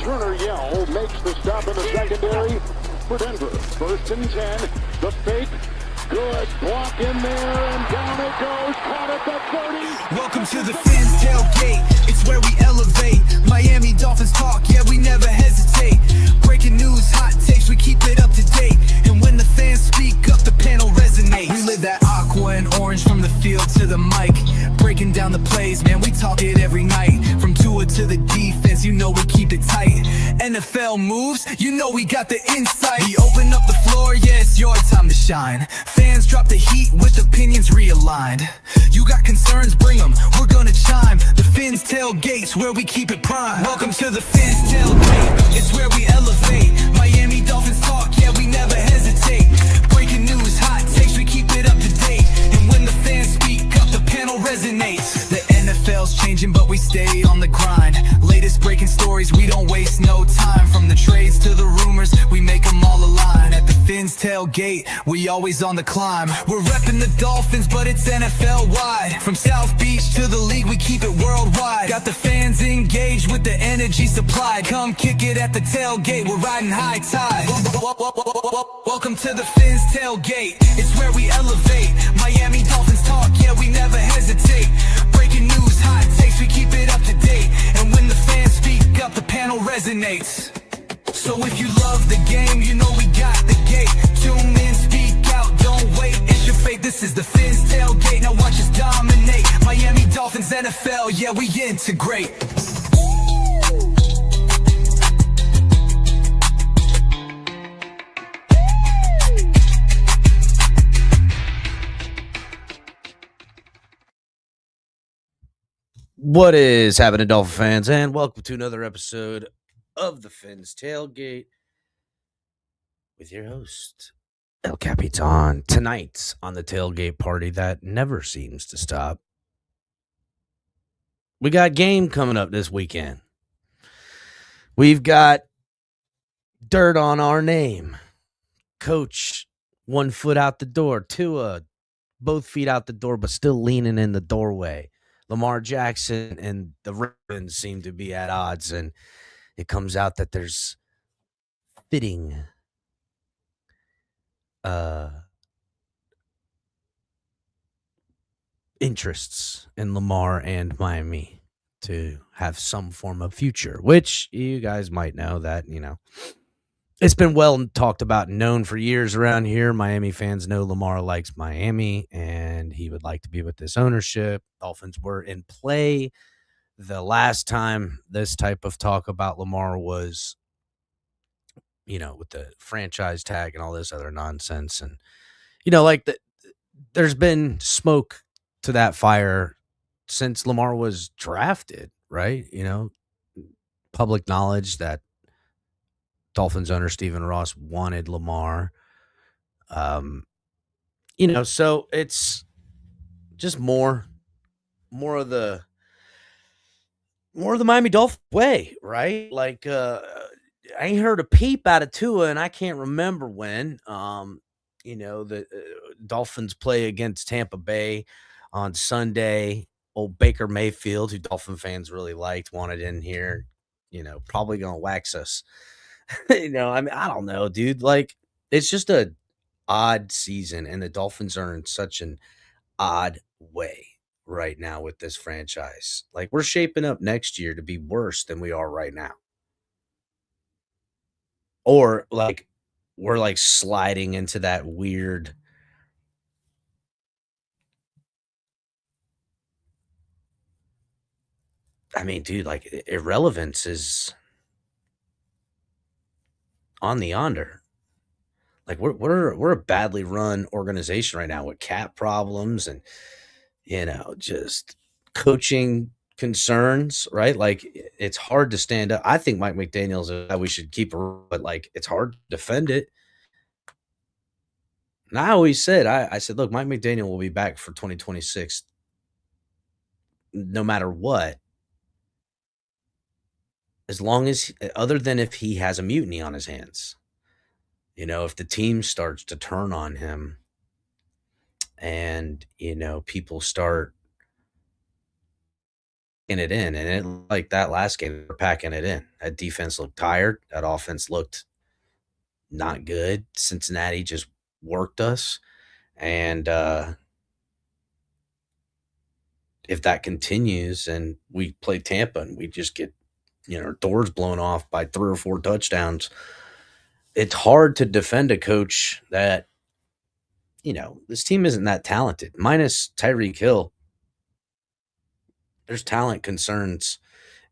Turner Yell makes the stop in the secondary for Denver. 1st and 10. The fake. Good. Block in there, and down it goes. Caught at the 30. Welcome to the Fins Tailgate. It's where we elevate. Miami Dolphins talk, yeah, we never hesitate. Breaking news, hot takes, we keep it up to date. And when the fans speak up, the panel resonates. We live that aqua and orange from the field to the mic. Breaking down the plays, man, we talk it every night. From Tua to the defense, you know we keep it tight. NFL moves, you know we got the insight. We open up the floor, yeah, it's your time to shine. Fans drop the heat with opinions realigned. You got concerns, bring them, we're gonna chime. The Fins Tailgate's where we keep it prime. Welcome to the Fins Tailgate, it's where we elevate. Miami Dolphins talk, yeah, we never hesitate. Breaking news, hot takes, we keep it up to date. And when the fans speak up, the panel resonates. The NFL's changing, but we stay on the grind. Latest breaking stories, we don't waste no time. From the trades to the rumors, we make them all align. At the Fins Tailgate, we always on the climb. We're repping the Dolphins, but it's NFL wide. From South Beach to the league, we keep it worldwide. Got the fans engaged with the energy supplied. Come kick it at the tailgate, we're riding high tide. Welcome to the Fins Tailgate, it's where we elevate. Miami Dolphins talk, yeah, we never hesitate. Breaking news, hot takes, we keep it up to date. And when the fans speak up, the panel resonates. So if you love the game, you know we got the gate. Tune in, speak out, don't wait, it's your fate. This is the Fins Tailgate, now watch us dominate. Miami Dolphins, NFL, yeah, we integrate. What is happening, Dolphin fans, and welcome to another episode of the Fins Tailgate with your host, El Capitan. Tonight on the tailgate party that never seems to stop, we got game coming up this weekend. We've got dirt on our name. Coach, 1 foot out the door. Tua, both feet out the door, but still leaning in the doorway. Lamar Jackson and the Ravens seem to be at odds, and it comes out that there's fitting interests in Lamar and Miami to have some form of future, which you guys might know that, it's been well talked about and known for years around here. Miami fans know Lamar likes Miami, and he would like to be with this ownership. Dolphins were in play the last time this type of talk about Lamar was, with the franchise tag and all this other nonsense. And, there's been smoke to that fire since Lamar was drafted, right? Public knowledge that Dolphins owner Stephen Ross wanted Lamar. So it's just more of the Miami Dolphins way, right? Like I ain't heard a peep out of Tua, and I can't remember when. The Dolphins play against Tampa Bay on Sunday. Old Baker Mayfield, who Dolphin fans really liked, wanted in here. Probably gonna wax us. I don't know, dude. Like, it's just a odd season, and the Dolphins are in such an odd way right now with this franchise. Like, we're shaping up next year to be worse than we are right now. Or, like, we're, like, sliding into that weird dude, like, irrelevance is on the under. Like, we're a badly run organization right now with cap problems and just coaching concerns, right? Like, it's hard to stand up. I think Mike McDaniel's a guy we should keep, but like, it's hard to defend it. And I always said, I said, look, Mike McDaniel will be back for 2026 no matter what, as long as, other than if he has a mutiny on his hands. If the team starts to turn on him and, people start it in, and it looked like that last game, they were packing it in. That defense looked tired. That offense looked not good. Cincinnati just worked us, and if that continues and we play Tampa and we just get doors blown off by 3 or 4 touchdowns, it's hard to defend a coach that this team isn't that talented. Minus Tyreek Hill, there's talent concerns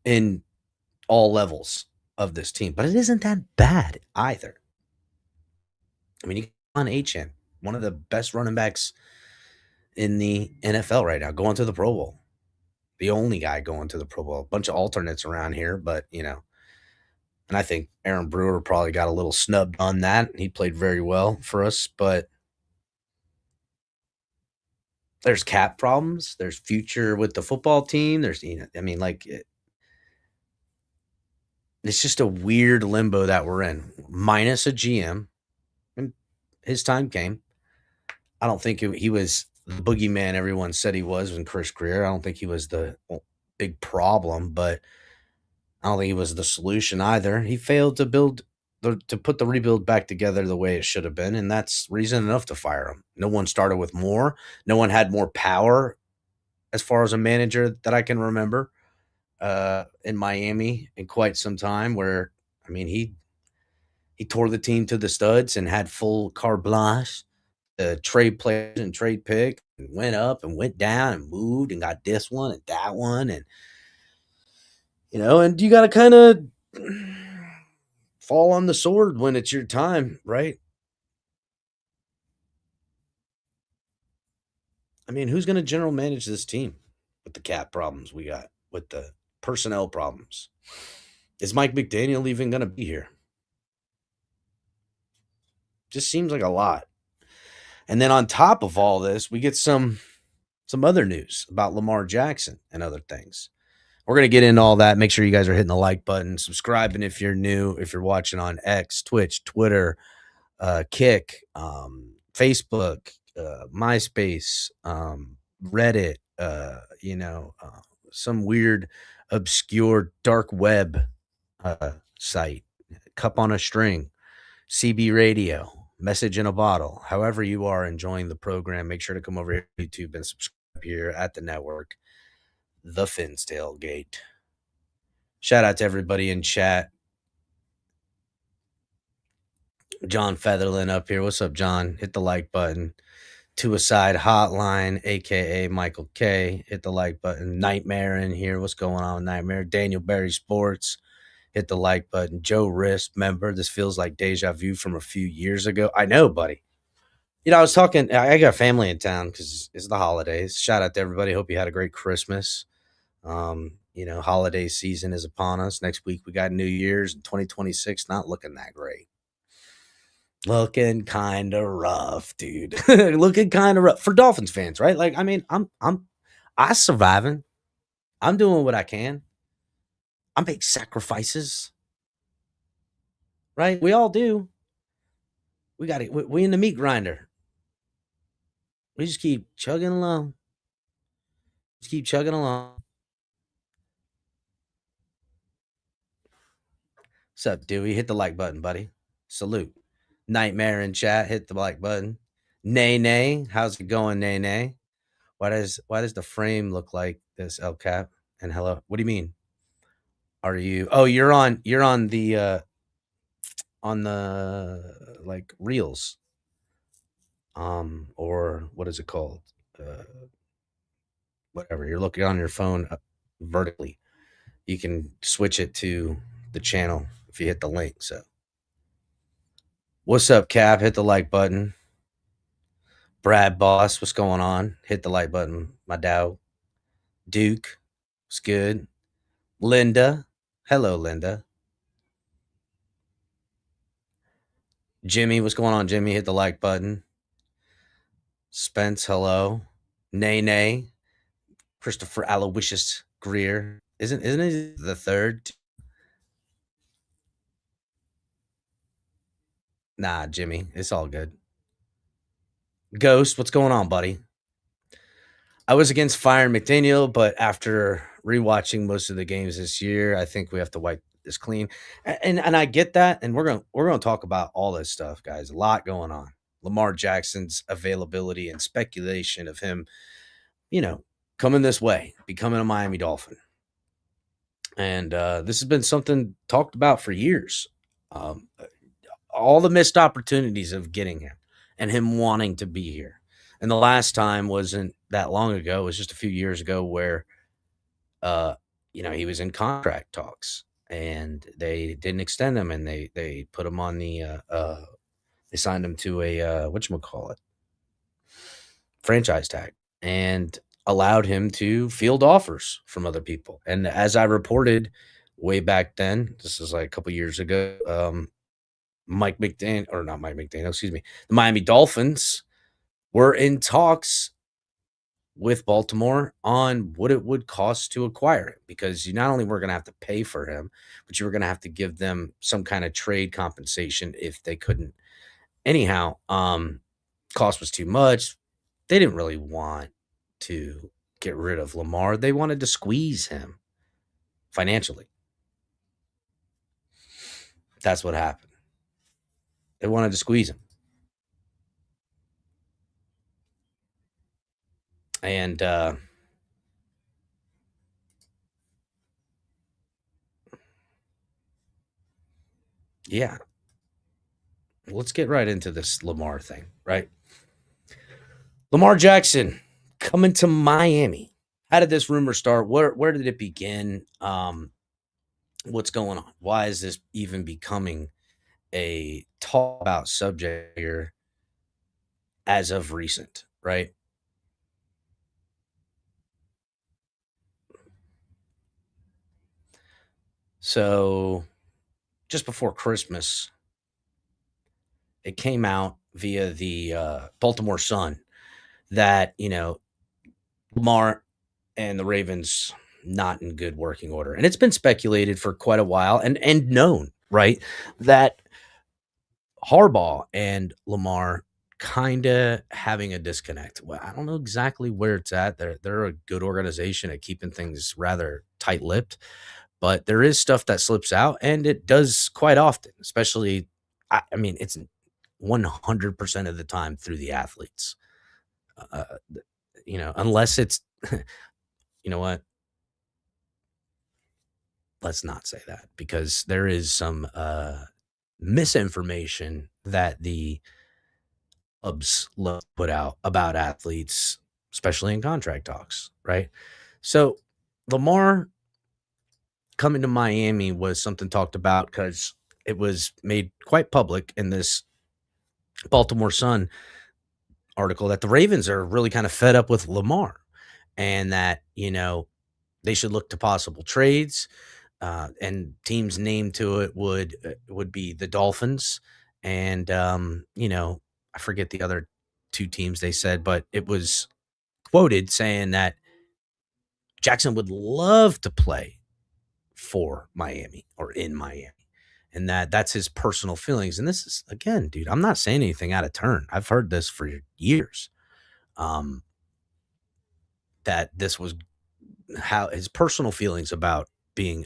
in all levels of this team, but it isn't that bad either. I mean, you on HN, one of the best running backs in the NFL right now, going to the Pro Bowl. The only guy going to the Pro Bowl. A bunch of alternates around here, but and I think Aaron Brewer probably got a little snubbed on that. He played very well for us, but there's cap problems. There's future with the football team. There's, it's just a weird limbo that we're in, minus a GM. And his time came. I don't think he was the boogeyman everyone said he was when Chris Greer. I don't think he was the big problem, but I don't think he was the solution either. He failed to put the rebuild back together the way it should have been, and that's reason enough to fire him. No one started with more. No one had more power as far as a manager that I can remember in Miami in quite some time. Where he tore the team to the studs and had full carte blanche to trade players and trade pick, and went up and went down and moved and got this one and that one, and and you got to kind of fall on the sword when it's your time, right? I mean, who's going to general manage this team with the cap problems we got, with the personnel problems? Is Mike McDaniel even going to be here? Just seems like a lot. And then on top of all this, we get some other news about Lamar Jackson and other things. We're going to get into all that. Make sure you guys are hitting the like button, subscribing if you're new, if you're watching on X, Twitch, Twitter, Kick, Facebook, MySpace, Reddit, some weird, obscure dark web site, Cup on a String, CB Radio, Message in a Bottle. However you are enjoying the program, make sure to come over here to YouTube and subscribe here at the network, The Fins Tailgate. Shout out to everybody in chat. John Featherland up here. What's up, John? Hit the like button. To a Side Hotline, a.k.a. Michael K. Hit the like button. Nightmare in here. What's going on with Nightmare? Daniel Berry Sports. Hit the like button. Joe Wrist, member. This feels like deja vu from a few years ago. I know, buddy. I was talking. I got family in town because it's the holidays. Shout out to everybody. Hope you had a great Christmas. Holiday season is upon us. Next week we got New Year's, and 2026 not looking that great. Looking kind of rough, dude. Looking kind of rough for Dolphins fans, right? Like, I'm surviving. I'm doing what I can. I make sacrifices, right? We all do. We got it. We in the meat grinder. We just keep chugging along. Just keep chugging along. What's up, Dewey? Hit the like button, buddy. Salute. Nightmare in chat. Hit the like button. Nay, nay. How's it going, nay, nay? Why does the frame look like this, El Cap? And hello. What do you mean? Are you? Oh, you're on the like reels. Or what is it called? Whatever. You're looking on your phone vertically. You can switch it to the channel if you hit the link. So, what's up, Cap? Hit the like button. Brad Boss, what's going on? Hit the like button, my dog. Duke, what's good? Linda, hello, Linda. Jimmy, what's going on, Jimmy? Hit the like button. Spence, hello. Nay, nay. Christopher Aloysius Greer. Isn't he the third? Nah, Jimmy, it's all good. Ghost, what's going on, buddy? I was against firing McDaniel, but after rewatching most of the games this year, I think we have to wipe this clean. And I get that, and we're gonna talk about all this stuff, guys. A lot going on. Lamar Jackson's availability and speculation of him, you know, coming this way, becoming a Miami Dolphin. And this has been something talked about for years. Um, all the missed opportunities of getting him and him wanting to be here. And the last time wasn't that long ago. It was just a few years ago where, uh, he was in contract talks and they didn't extend him and they put him on they signed him to a, whatchamacallit, franchise tag and allowed him to field offers from other people. And as I reported way back then, this is like a couple years ago, Mike McDaniel, or not Mike McDaniel, excuse me, the Miami Dolphins were in talks with Baltimore on what it would cost to acquire him because you not only were going to have to pay for him, but you were going to have to give them some kind of trade compensation if they couldn't. Anyhow, cost was too much. They didn't really want to get rid of Lamar. They wanted to squeeze him financially. That's what happened. They wanted to squeeze him. And yeah, let's get right into this Lamar thing, right? Lamar Jackson coming to Miami. How did this rumor start? Where did it begin? What's going on? Why is this even becoming a talk about subject here as of recent, right? So just before Christmas, it came out via the Baltimore Sun that, Lamar and the Ravens not in good working order. And it's been speculated for quite a while and known, right, that Harbaugh and Lamar kind of having a disconnect. Well, I don't know exactly where it's at. They're a good organization at keeping things rather tight-lipped, but there is stuff that slips out, and it does quite often, especially I mean, it's 100% of the time through the athletes. Uh, unless it's you know what? Let's not say that because there is some misinformation that the clubs love to put out about athletes, especially in contract talks, right? So Lamar coming to Miami was something talked about because it was made quite public in this Baltimore Sun article that the Ravens are really kind of fed up with Lamar and that, they should look to possible trades. And teams named to it would be the Dolphins and I forget the other two teams they said, but it was quoted saying that Jackson would love to play for Miami or in Miami. And that's his personal feelings. And this is again, dude, I'm not saying anything out of turn. I've heard this for years. That this was how his personal feelings about being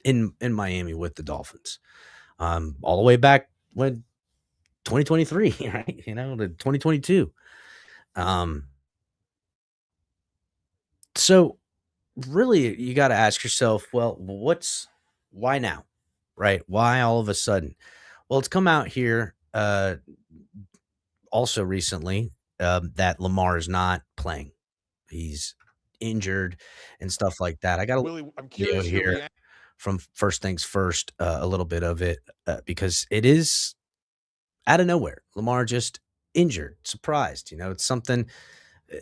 in Miami with the Dolphins. All the way back when 2023, right? To 2022. So really you got to ask yourself, well, why now? Right? Why all of a sudden? Well, it's come out here also recently that Lamar is not playing. He's injured and stuff like that. I got a Willie, I'm video curious your here reaction. from First Things First, a little bit of it because it is out of nowhere. Lamar just injured, surprised. It's something. uh,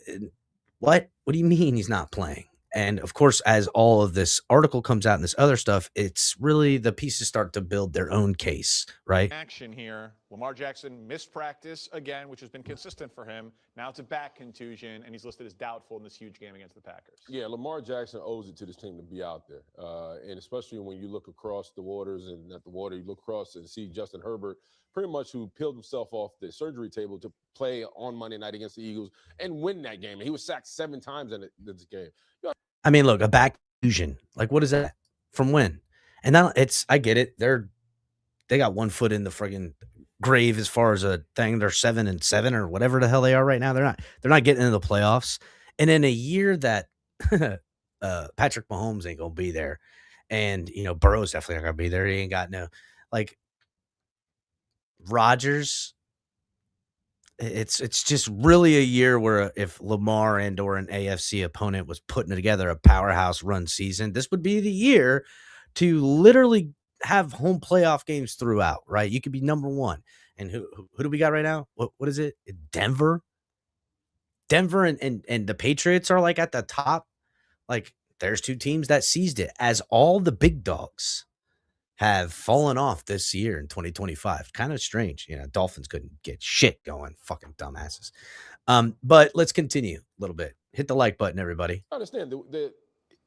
What? What do you mean he's not playing? And of course, as all of this article comes out and this other stuff, it's really the pieces start to build their own case, right? Action here. Lamar Jackson missed practice again, which has been consistent for him. Now it's a back contusion, and he's listed as doubtful in this huge game against the Packers. Yeah, Lamar Jackson owes it to this team to be out there. And especially when you look across the waters and at the water, you look across and see Justin Herbert, pretty much who peeled himself off the surgery table to play on Monday night against the Eagles and win that game. And he was sacked 7 times in this game. I mean, look, a back fusion. Like, what is that? From when? And now I get it. They got one foot in the friggin' grave as far as a thing. They're 7-7 or whatever the hell they are right now. They're not getting into the playoffs. And in a year that Patrick Mahomes ain't gonna be there, and Burrow's definitely not gonna be there. He ain't got no like Rodgers. It's just really a year where if Lamar and or an AFC opponent was putting together a powerhouse run season, this would be the year to literally have home playoff games throughout, right? You could be number one. And who do we got right now? What is it? Denver and the Patriots are like at the top. Like there's 2 teams that seized it as all the big dogs have fallen off this year in 2025. Kind of strange. Dolphins couldn't get shit going. Fucking dumbasses. But let's continue a little bit. Hit the like button, everybody. I understand the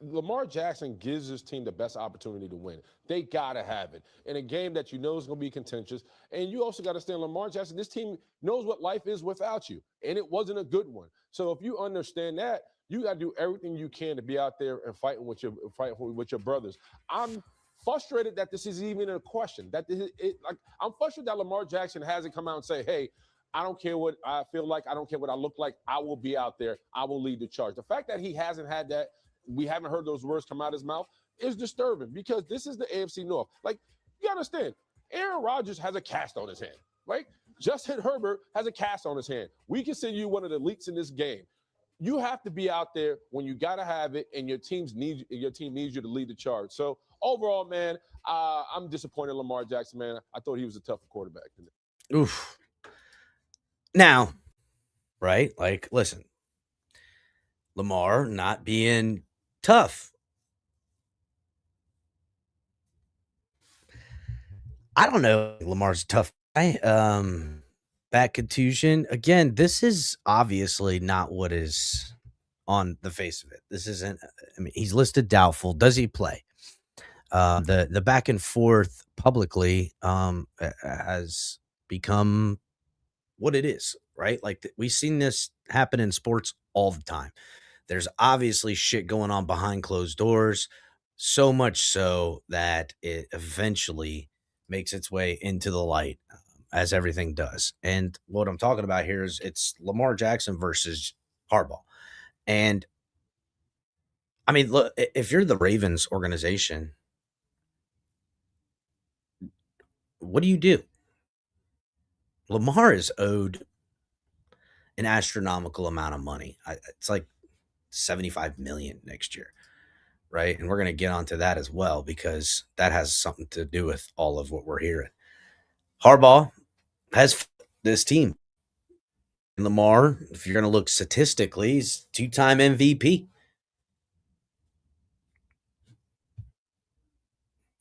Lamar Jackson gives his team the best opportunity to win. They got to have it in a game that you know is going to be contentious. And you also got to understand Lamar Jackson, this team knows what life is without you. And it wasn't a good one. So if you understand that, you got to do everything you can to be out there and fighting with your brothers. I'm frustrated that this is even a question. I'm frustrated that Lamar Jackson hasn't come out and say, hey, I don't care what I feel like. I don't care what I look like. I will be out there. I will lead the charge. The fact that he hasn't had that, we haven't heard those words come out of his mouth, is disturbing because this is the AFC North. Like, you understand, Aaron Rodgers has a cast on his hand, right? Justin Herbert has a cast on his hand. We consider you one of the elites in this game. You have to be out there when you got to have it, and your team needs you to lead the charge. So overall, man, I'm disappointed in Lamar Jackson, man. I thought he was a tougher quarterback than that. Oof. Now, right? Like, listen, Lamar not being tough. I don't know. Lamar's a tough guy. Back contusion. Again, this is obviously not what is on the face of it. This isn't, I mean, he's listed doubtful. Does he play? The back and forth publicly has become what it is, right? Like we've seen this happen in sports all the time. There's obviously shit going on behind closed doors, so much so that it eventually makes its way into the light, as everything does. And what I'm talking about here is it's Lamar Jackson versus Harbaugh. And I mean, look, if you're the Ravens organization, what do? Lamar is owed an astronomical amount of money. It's like 75 million next year, right? And we're going to get onto that as well because that has something to do with all of what we're hearing. Harbaugh has this team. And Lamar, if you're going to look statistically, he's 2-time MVP.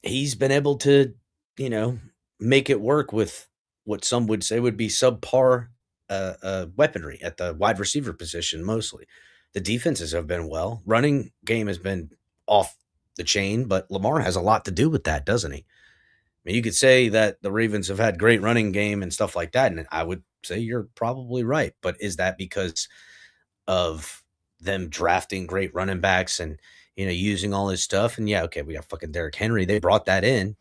He's been able to, make it work with what some would say would be subpar weaponry at the wide receiver position mostly. The defenses have been well. Running game has been off the chain, but Lamar has a lot to do with that, doesn't he? I mean, you could say that the Ravens have had great running game and stuff like that, and I would say you're probably right. But is that because of them drafting great running backs and, using all this stuff? And yeah, okay, we got fucking Derrick Henry. They brought that in.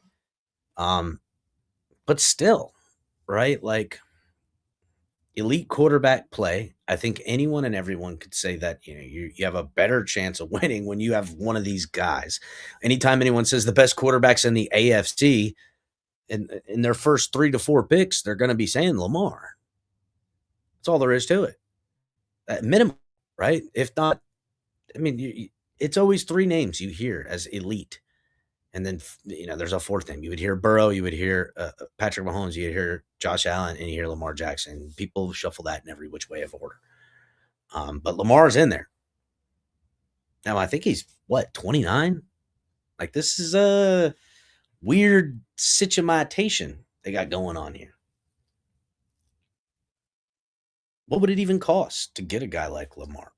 But still, right? Like elite quarterback play. I think anyone and everyone could say that, you have a better chance of winning when you have one of these guys. Anytime anyone says the best quarterbacks in the AFC in their first 3 to 4 picks, they're going to be saying Lamar. That's all there is to it. At minimum, right? If not, I mean, it's always 3 names you hear as elite. And then, there's a 4th name. You would hear Burrow, you would hear Patrick Mahomes, you would hear Josh Allen, and you hear Lamar Jackson. People shuffle that in every which way of order. But Lamar's in there. Now, I think he's, 29? Like, this is a weird situation they got going on here. What would it even cost to get a guy like Lamar?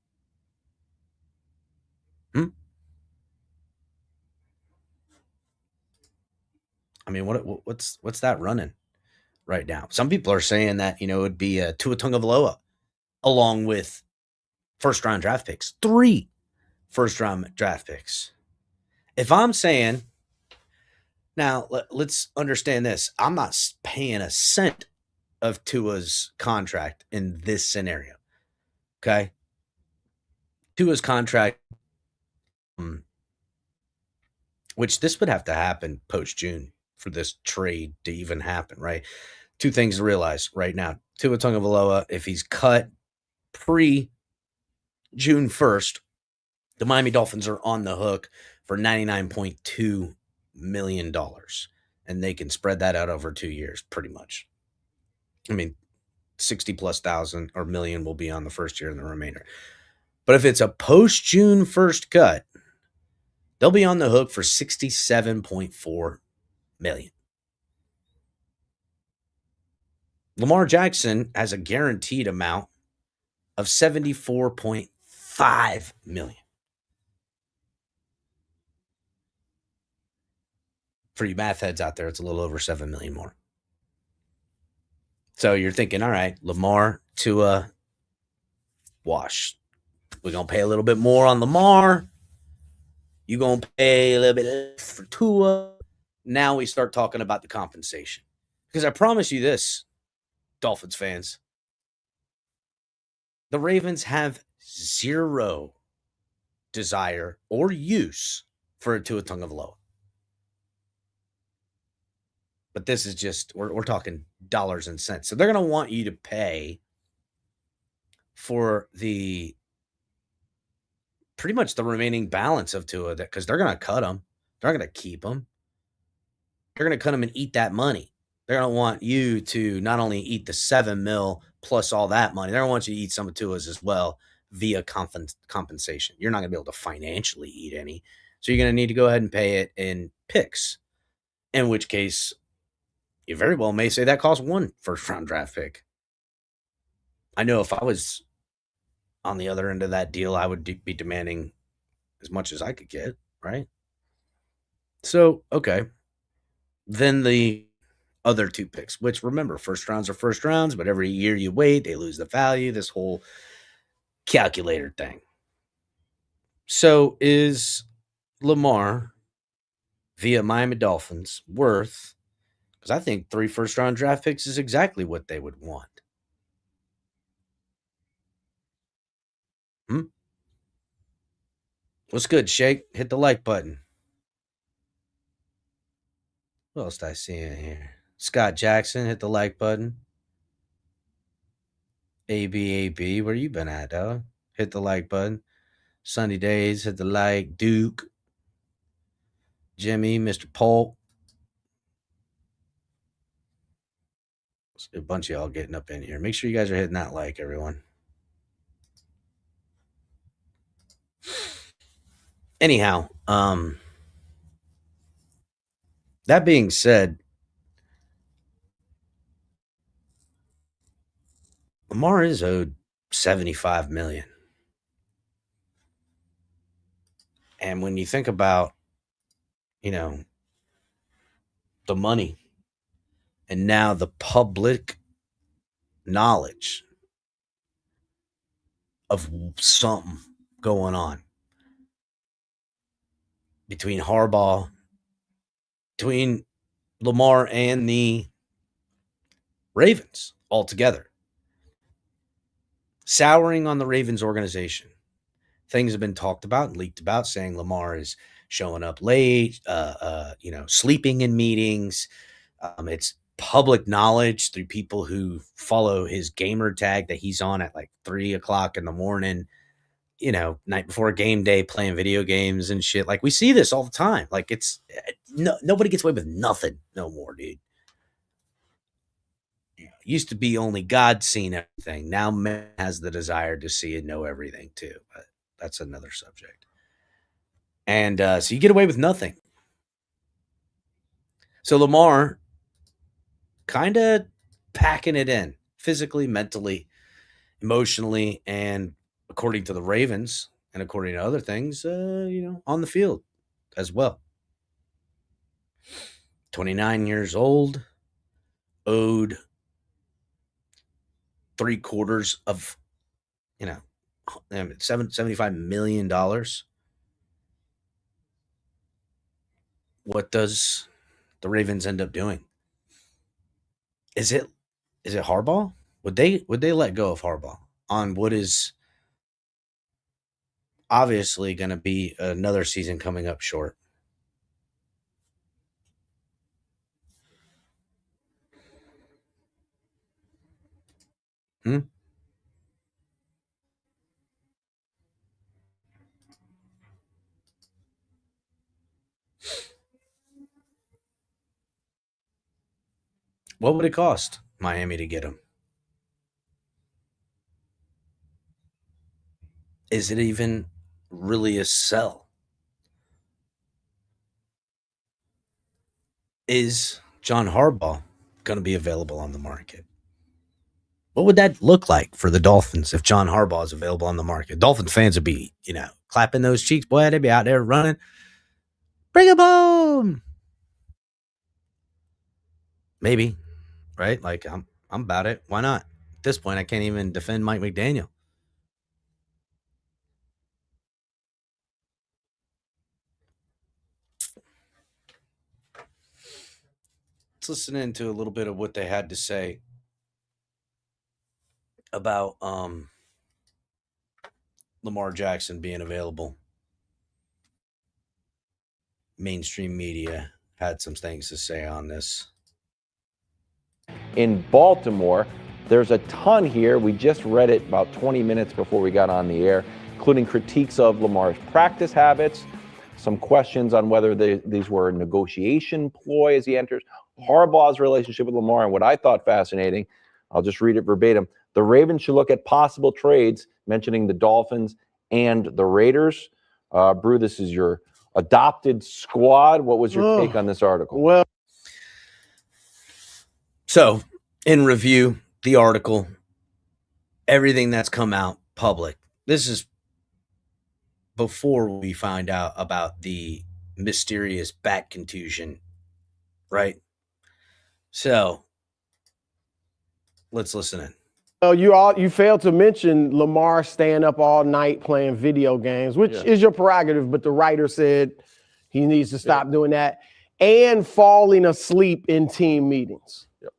I mean, what's that running right now? Some people are saying that it would be a Tua Tagovailoa along with first round draft picks, 3 first round draft picks. If I'm saying now, let's understand this: I'm not paying a cent of Tua's contract in this scenario. Okay, Tua's contract, which this would have to happen post June for this trade to even happen, right? 2 things to realize right now: Tua Tagovailoa, if he's cut pre June 1st, the Miami Dolphins are on the hook for $99.2 million. And they can spread that out over 2 years pretty much. I mean, 60 plus thousand or million will be on the first year and the remainder. But if it's a post June 1st cut, they'll be on the hook for $67.4 million. Lamar Jackson has a guaranteed amount of $74.5 million. For you math heads out there, it's a little over $7 million more. So you're thinking, all right, Lamar, Tua, wash. We're going to pay a little bit more on Lamar. You're going to pay a little bit less for Tua. Now we start talking about the compensation. Because I promise you this, Dolphins fans, the Ravens have zero desire or use for a Tua Tagovailoa. But this is just, we're talking dollars and cents. So they're going to want you to pay for the pretty much the remaining balance of Tua, because they're going to cut him. They're not going to keep him. They're going to cut him and eat that money. They're going to want you to not only eat the $7 million plus all that money, they're going to want you to eat some of Tua's as well via compensation. You're not going to be able to financially eat any. So you're going to need to go ahead and pay it in picks, in which case you very well may say that costs 1 first-round draft pick. I know if I was on the other end of that deal, I would be demanding as much as I could get, right? So, okay. Then the other 2 picks, which remember, first rounds are first rounds, but every year you wait, they lose the value, this whole calculator thing. So is Lamar via Miami Dolphins worth, because I think 3 first-round draft picks is exactly what they would want. What's good, Shake? Hit the like button. What else did I see in here? Scott Jackson, hit the like button. AB, where you been at, dog? Hit the like button. Sunny Days, hit the like. Duke. Jimmy, Mr. Polk. A bunch of y'all getting up in here. Make sure you guys are hitting that like, everyone. Anyhow, that being said, Lamar is owed $75 million. And when you think about, the money and now the public knowledge of something going on between Harbaugh, between Lamar and the Ravens altogether, souring on the Ravens organization. Things have been talked about and leaked about, saying Lamar is showing up late, sleeping in meetings. It's public knowledge through people who follow his gamer tag that he's on at like 3:00 in the morning, night before game day, playing video games and shit. Like, we see this all the time. Like, it's nobody gets away with nothing no more, dude. Used to be only God seen everything. Now man has the desire to see and know everything too. But that's another subject. And so you get away with nothing. So Lamar kind of packing it in physically, mentally, emotionally, and according to the Ravens and according to other things, on the field as well. 29 years old, owed 3/4 of, $75 million. What does the Ravens end up doing? Is it Harbaugh? Would they let go of Harbaugh on what is obviously going to be another season coming up short? Hmm? What would it cost Miami to get him? Is it even really a sell? Is John Harbaugh going to be available on the market? What would that look like for the Dolphins if John Harbaugh is available on the market? Dolphins fans would be, clapping those cheeks. Boy, they'd be out there running. Bring him home. Maybe, right? Like I'm about it. Why not? At this point, I can't even defend Mike McDaniel. Let's listen into a little bit of what they had to say about Lamar Jackson being available. Mainstream media had some things to say on this. In Baltimore, there's a ton here. We just read it about 20 minutes before we got on the air, including critiques of Lamar's practice habits, some questions on whether these were a negotiation ploy as he enters, Harbaugh's relationship with Lamar, and what I thought fascinating, I'll just read it verbatim. The Ravens should look at possible trades, mentioning the Dolphins and the Raiders. Brew, this is your adopted squad. What was your take on this article? Well, so in review, the article, everything that's come out public. This is before we find out about the mysterious back contusion, right? So let's listen in. Well, you failed to mention Lamar staying up all night playing video games, which is your prerogative, but the writer said he needs to stop doing that, and falling asleep in team meetings. Yep.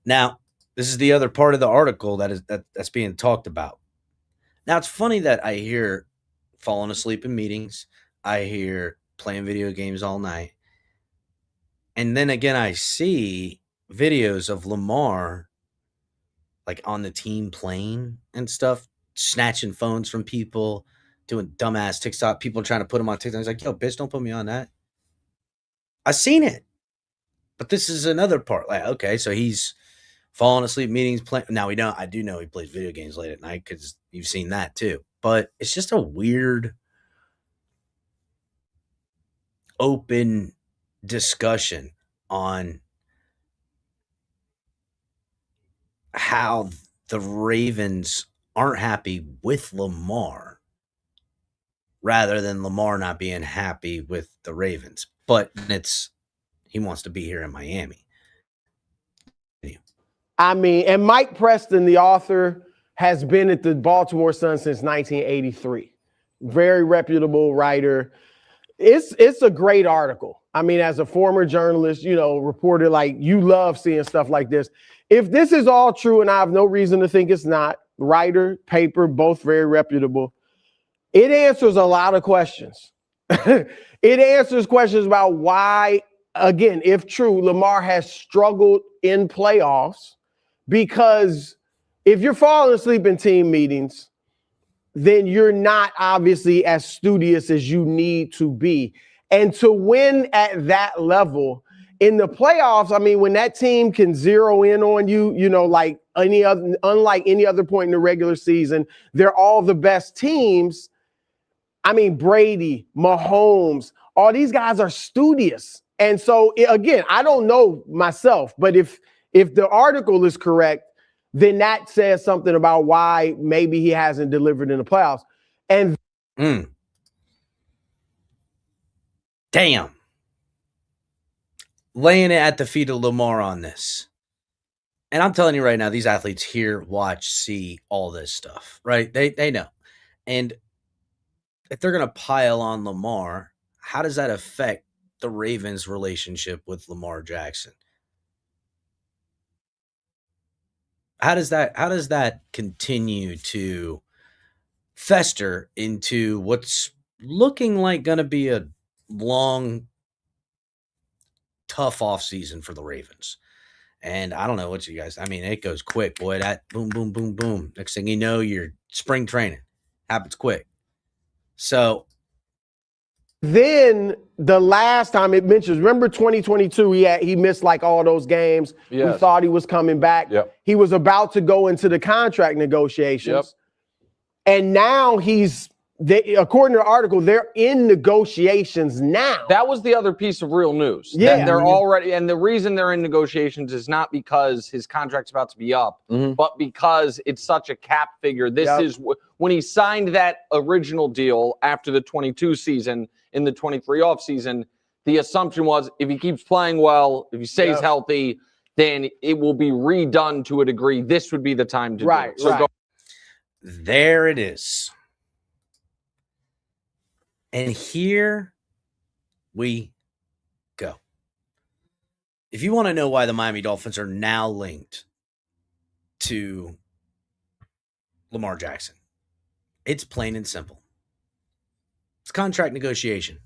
Now, this is the other part of the article that's being talked about. Now, it's funny that I hear falling asleep in meetings, I hear playing video games all night, and then again I see videos of Lamar like on the team plane and stuff, snatching phones from people, doing dumbass TikTok, people trying to put him on TikTok. He's like, yo, bitch, don't put me on that. I've seen it. But this is another part. Like, okay, so he's falling asleep meetings. Now, I do know he plays video games late at night because you've seen that too. But it's just a weird open discussion on how the Ravens aren't happy with Lamar rather than Lamar not being happy with the Ravens. But he wants to be here in Miami. I mean, and Mike Preston, the author, has been at the Baltimore Sun since 1983. Very reputable writer. It's a great article. I mean, as a former journalist, reporter, like, you love seeing stuff like this. If this is all true, and I have no reason to think it's not, writer, paper, both very reputable, it answers a lot of questions. It answers questions about why, again, if true, Lamar has struggled in playoffs, because if you're falling asleep in team meetings, then you're not obviously as studious as you need to be. And to win at that level in the playoffs, I mean, when that team can zero in on you, like unlike any other point in the regular season, they're all the best teams. I mean, Brady, Mahomes, all these guys are studious. And so, again, I don't know myself, but if the article is correct, then that says something about why maybe he hasn't delivered in the playoffs. And damn. Laying it at the feet of Lamar on this. And I'm telling you right now, these athletes hear, watch, see all this stuff, right? They know. And if they're going to pile on Lamar, how does that affect the Ravens' relationship with Lamar Jackson? How does that continue to fester into what's looking like going to be a long, tough offseason for the Ravens? And I don't know what you guys, I mean, it goes quick, boy. That boom, boom, boom, boom. Next thing you know, you're spring training. Happens quick. So then the last time it mentions, remember 2022, he missed like all those games. Yes. We thought he was coming back. Yep. He was about to go into the contract negotiations. Yep. And now according to the article, they're in negotiations now. That was the other piece of real news. Yeah. That they're already, and the reason they're in negotiations is not because his contract's about to be up, but because it's such a cap figure. This is when he signed that original deal after the 22 season, in the 23 offseason, the assumption was if he keeps playing well, if he stays healthy, then it will be redone to a degree. This would be the time to do it. So there it is. And here we go. If you want to know why the Miami Dolphins are now linked to Lamar Jackson, it's plain and simple. It's contract negotiation.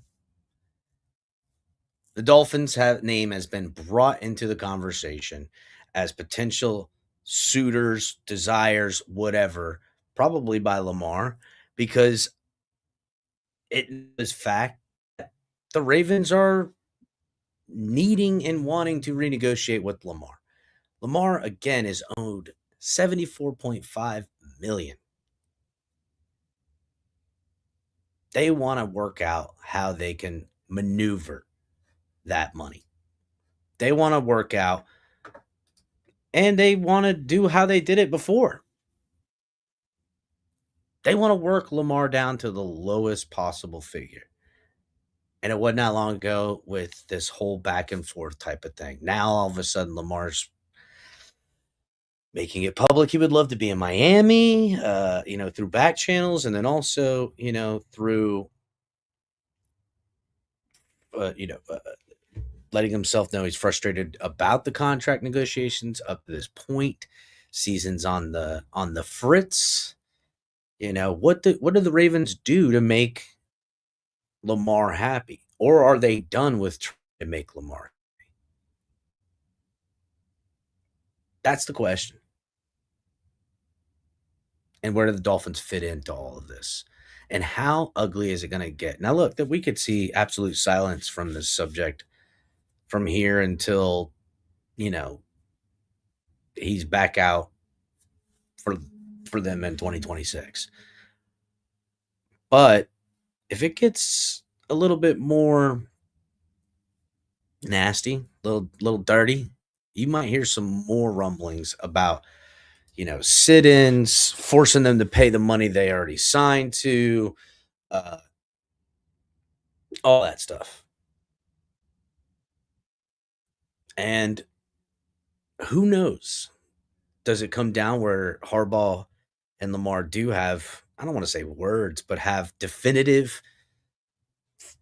The Dolphins' name has been brought into the conversation as potential suitors, desires, whatever, probably by Lamar, because it is fact that the Ravens are needing and wanting to renegotiate with Lamar. Lamar, again, is owed $74.5 million. They want to work out how they can maneuver that money. They want to work out, and they want to do how they did it before. They want to work Lamar down to the lowest possible figure. And it wasn't that long ago with this whole back and forth type of thing. Now, all of a sudden, Lamar's making it public. He would love to be in Miami, through back channels, and then also, through, letting himself know he's frustrated about the contract negotiations up to this point. Season's on the fritz. What do the Ravens do to make Lamar happy? Or are they done with trying to make Lamar happy? That's the question. And where do the Dolphins fit into all of this? And how ugly is it going to get? Now, look, that we could see absolute silence from this subject from here until, he's back out for them in 2026. But if it gets a little bit more nasty, little dirty, you might hear some more rumblings about, sit-ins, forcing them to pay the money they already signed to, all that stuff. And who knows? Does it come down where Harbaugh and Lamar do have, I don't want to say words, but have definitive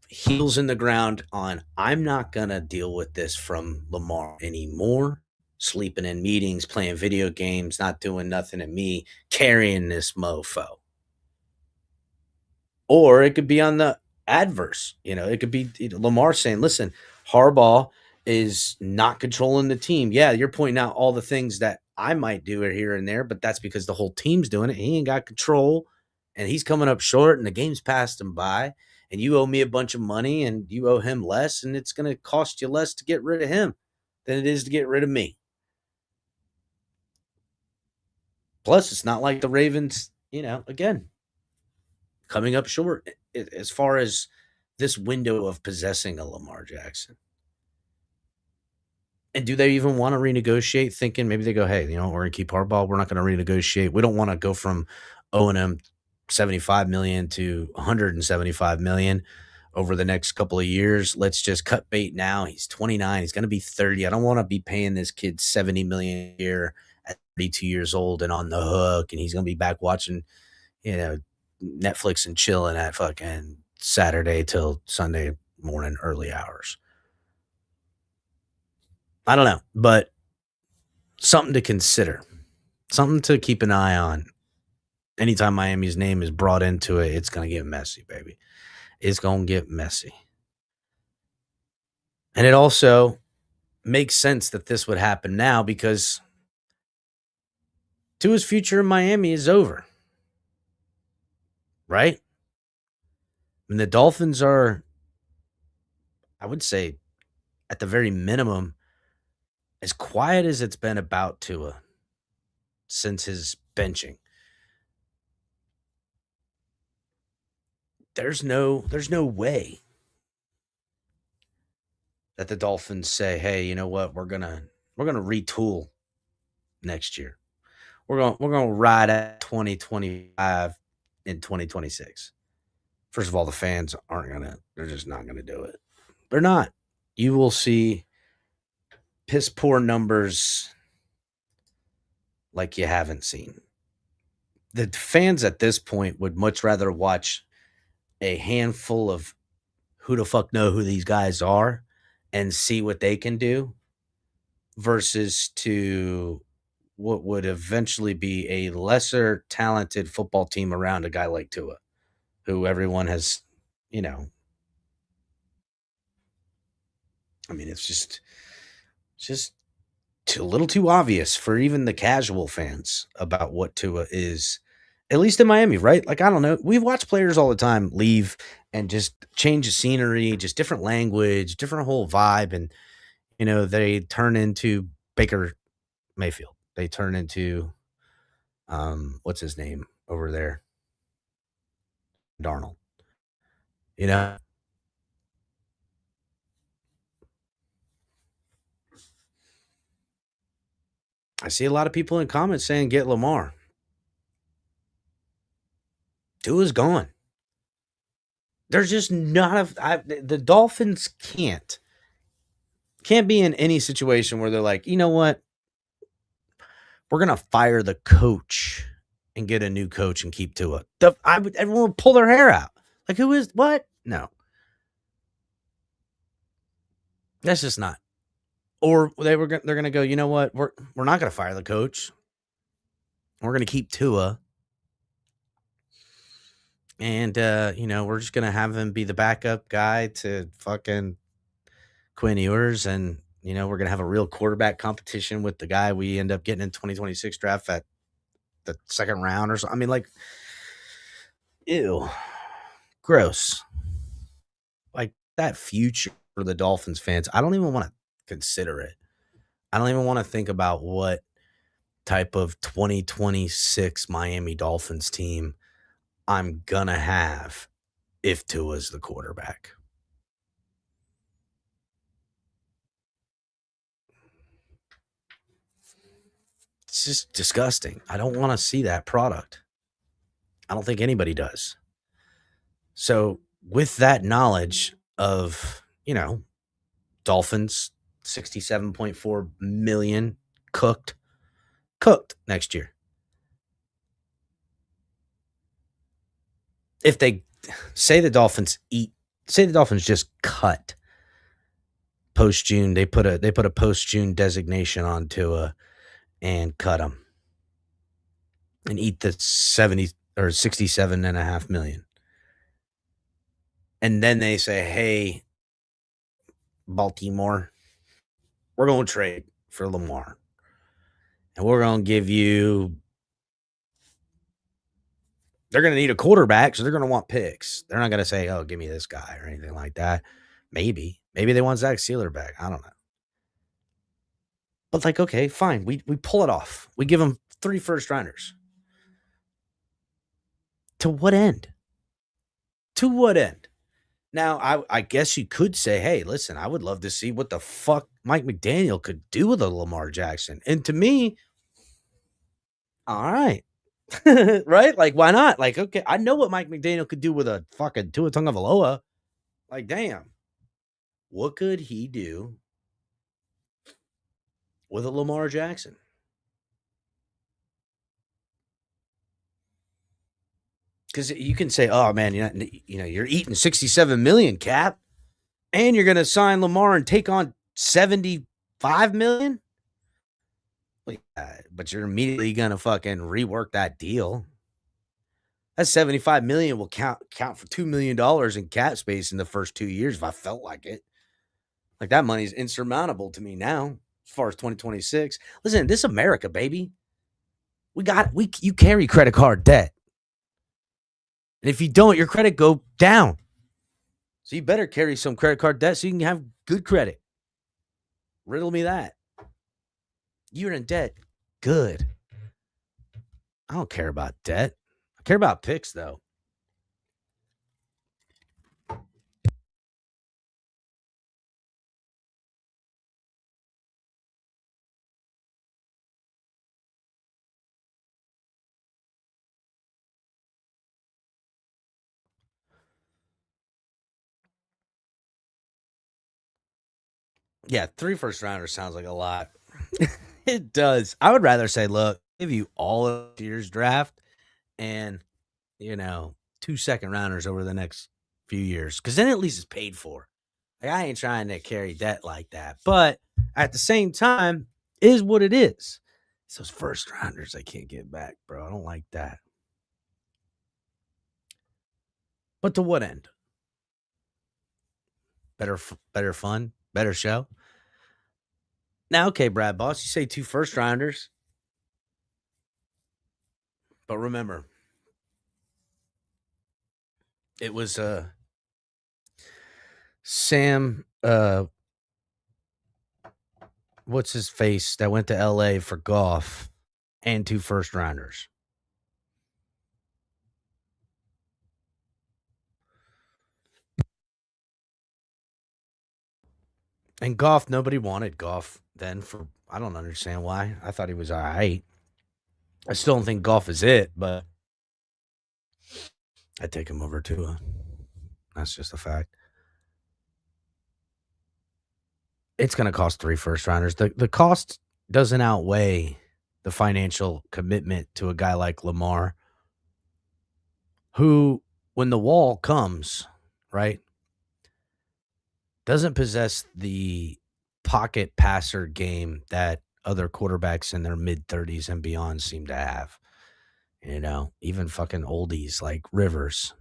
heels in the ground on, I'm not going to deal with this from Lamar anymore. Sleeping in meetings, playing video games, not doing nothing, and me carrying this mofo. Or it could be on the adverse. It could be Lamar saying, listen, Harbaugh is not controlling the team. Yeah, you're pointing out all the things that I might do here and there, but that's because the whole team's doing it. He ain't got control, and he's coming up short, and the game's passed him by, and you owe me a bunch of money, and you owe him less, and it's going to cost you less to get rid of him than it is to get rid of me. Plus, it's not like the Ravens, again, coming up short as far as this window of possessing a Lamar Jackson. And do they even want to renegotiate, thinking maybe they go, hey, we're going to keep Harbaugh. We're not going to renegotiate. We don't want to go from O&M $75 million to $175 million over the next couple of years. Let's just cut bait now. He's 29. He's going to be 30. I don't want to be paying this kid $70 million a year at 32 years old and on the hook. And he's going to be back watching, Netflix and chilling at fucking Saturday till Sunday morning, early hours. I don't know, but something to consider, something to keep an eye on. Anytime Miami's name is brought into it, it's going to get messy, baby. It's going to get messy. And it also makes sense that this would happen now because Tua's future in Miami is over. Right? And the Dolphins are, I would say, at the very minimum, as quiet as it's been about Tua since his benching. There's no way that the Dolphins say, hey, you know what, we're gonna retool next year. We're gonna ride at 2025 in 2026. First of all, the fans they're just not gonna do it. They're not. You will see piss poor numbers like you haven't seen. The fans at this point would much rather watch a handful of who the fuck know who these guys are and see what they can do versus to what would eventually be a lesser talented football team around a guy like Tua, who everyone has, it's just a little too obvious for even the casual fans about what Tua is, at least in Miami, right? Like, I don't know. We've watched players all the time leave and just change the scenery, just different language, different whole vibe. And, they turn into Baker Mayfield. They turn into, what's his name over there? Darnold. I see a lot of people in comments saying get Lamar. Tua's gone. There's just not the Dolphins can't be in any situation where they're like, you know what? We're going to fire the coach and get a new coach and keep Tua. Everyone would pull their hair out. Like, who is what? No. That's just not. Or they're going to go, you know what? We're not going to fire the coach. We're going to keep Tua. And, we're just going to have him be the backup guy to fucking Quinn Ewers. And, we're going to have a real quarterback competition with the guy we end up getting in 2026 draft at the second round or something. Ew. Gross. Like, that future for the Dolphins fans, I don't even want to consider it. I don't even want to think about what type of 2026 Miami Dolphins team I'm going to have if Tua's the quarterback. It's just disgusting. I don't want to see that product. I don't think anybody does. So with that knowledge of, Dolphins, 67.4 million cooked next year. If they say the Dolphins just cut post-June, they put a post-June designation on Tua and cut him and eat the 70 or 67.5 million. And then they say, hey, Baltimore, we're going to trade for Lamar. And we're going to give you – they're going to need a quarterback, so they're going to want picks. They're not going to say, oh, give me this guy or anything like that. Maybe they want Zach Sealer back. I don't know. But okay, fine. We pull it off. We give them 3 first-rounders. To what end? To what end? Now, I guess you could say, hey, listen, I would love to see what the fuck Mike McDaniel could do with a Lamar Jackson. And to me, all right. Right? Like, why not? Like, okay, I know what Mike McDaniel could do with a fucking Tua Tagovailoa. Like, damn. What could he do with a Lamar Jackson? Because you can say, oh man, you're eating 67 million, Cap, and you're gonna sign Lamar and take on 75 million. But you're immediately gonna fucking rework that deal. That 75 million will count for $2 million in cap space in the first 2 years if I felt like it. Like, that money's insurmountable to me now as far as 2026. Listen, this America, baby. You carry credit card debt. And if you don't, your credit go down. So you better carry some credit card debt so you can have good credit. Riddle me that. You're in debt. Good. I don't care about debt. I care about picks, though. Yeah, 3 first rounders sounds like a lot. It does. I would rather say, look, give you all of this year's draft and, 2 second rounders over the next few years. Because then at least it's paid for. Like, I ain't trying to carry debt like that. But at the same time, is what it is. It's those first rounders I can't get back, bro. I don't like that. But to what end? Better fun? Better show? Now, okay, Brad Boss, you say 2 first rounders. But remember, it was Sam what's his face that went to LA for golf and 2 first rounders. And Goff, nobody wanted Goff then for, I don't understand why. I thought he was all right. I still don't think Goff is it, but I'd take him over Tua. That's just a fact. It's going to cost 3 first rounders. The cost doesn't outweigh the financial commitment to a guy like Lamar, who, when the wall comes, right, doesn't possess the pocket passer game that other quarterbacks in their mid-30s and beyond seem to have. Even fucking oldies like Rivers.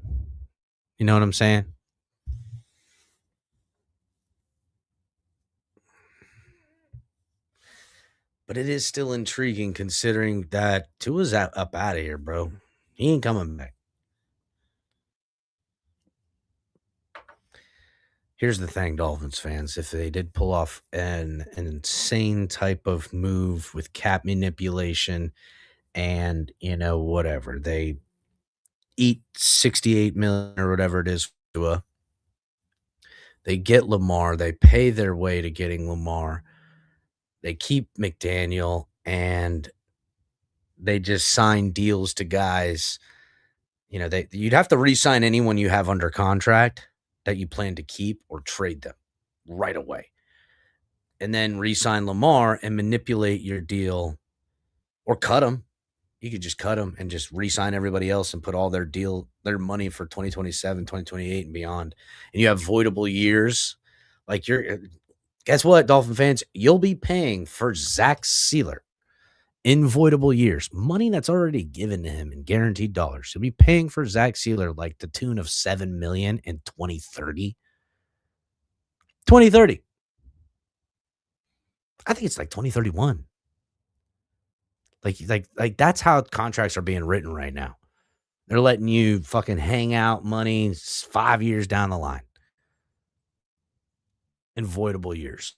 You know what I'm saying? But it is still intriguing considering that Tua's up out of here, bro. He ain't coming back. Here's the thing, Dolphins fans. If they did pull off an insane type of move with cap manipulation and, whatever, they eat 68 million or whatever it is for Tua, they get Lamar, they pay their way to getting Lamar, they keep McDaniel, and they just sign deals to guys. You'd have to re-sign anyone you have under contract that you plan to keep or trade them right away. And then re-sign Lamar and manipulate your deal or cut them. You could just cut them and just re-sign everybody else and put all their money for 2027, 2028 and beyond. And you have voidable years. Like, guess what, Dolphin fans? You'll be paying for Zach Sealer in voidable years. Money that's already given to him in guaranteed dollars. You'll be paying for Zach Sealer like the tune of $7 million in 2030. 2030. I think it's like 2031. Like that's how contracts are being written right now. They're letting you fucking hang out money 5 years down the line in voidable years.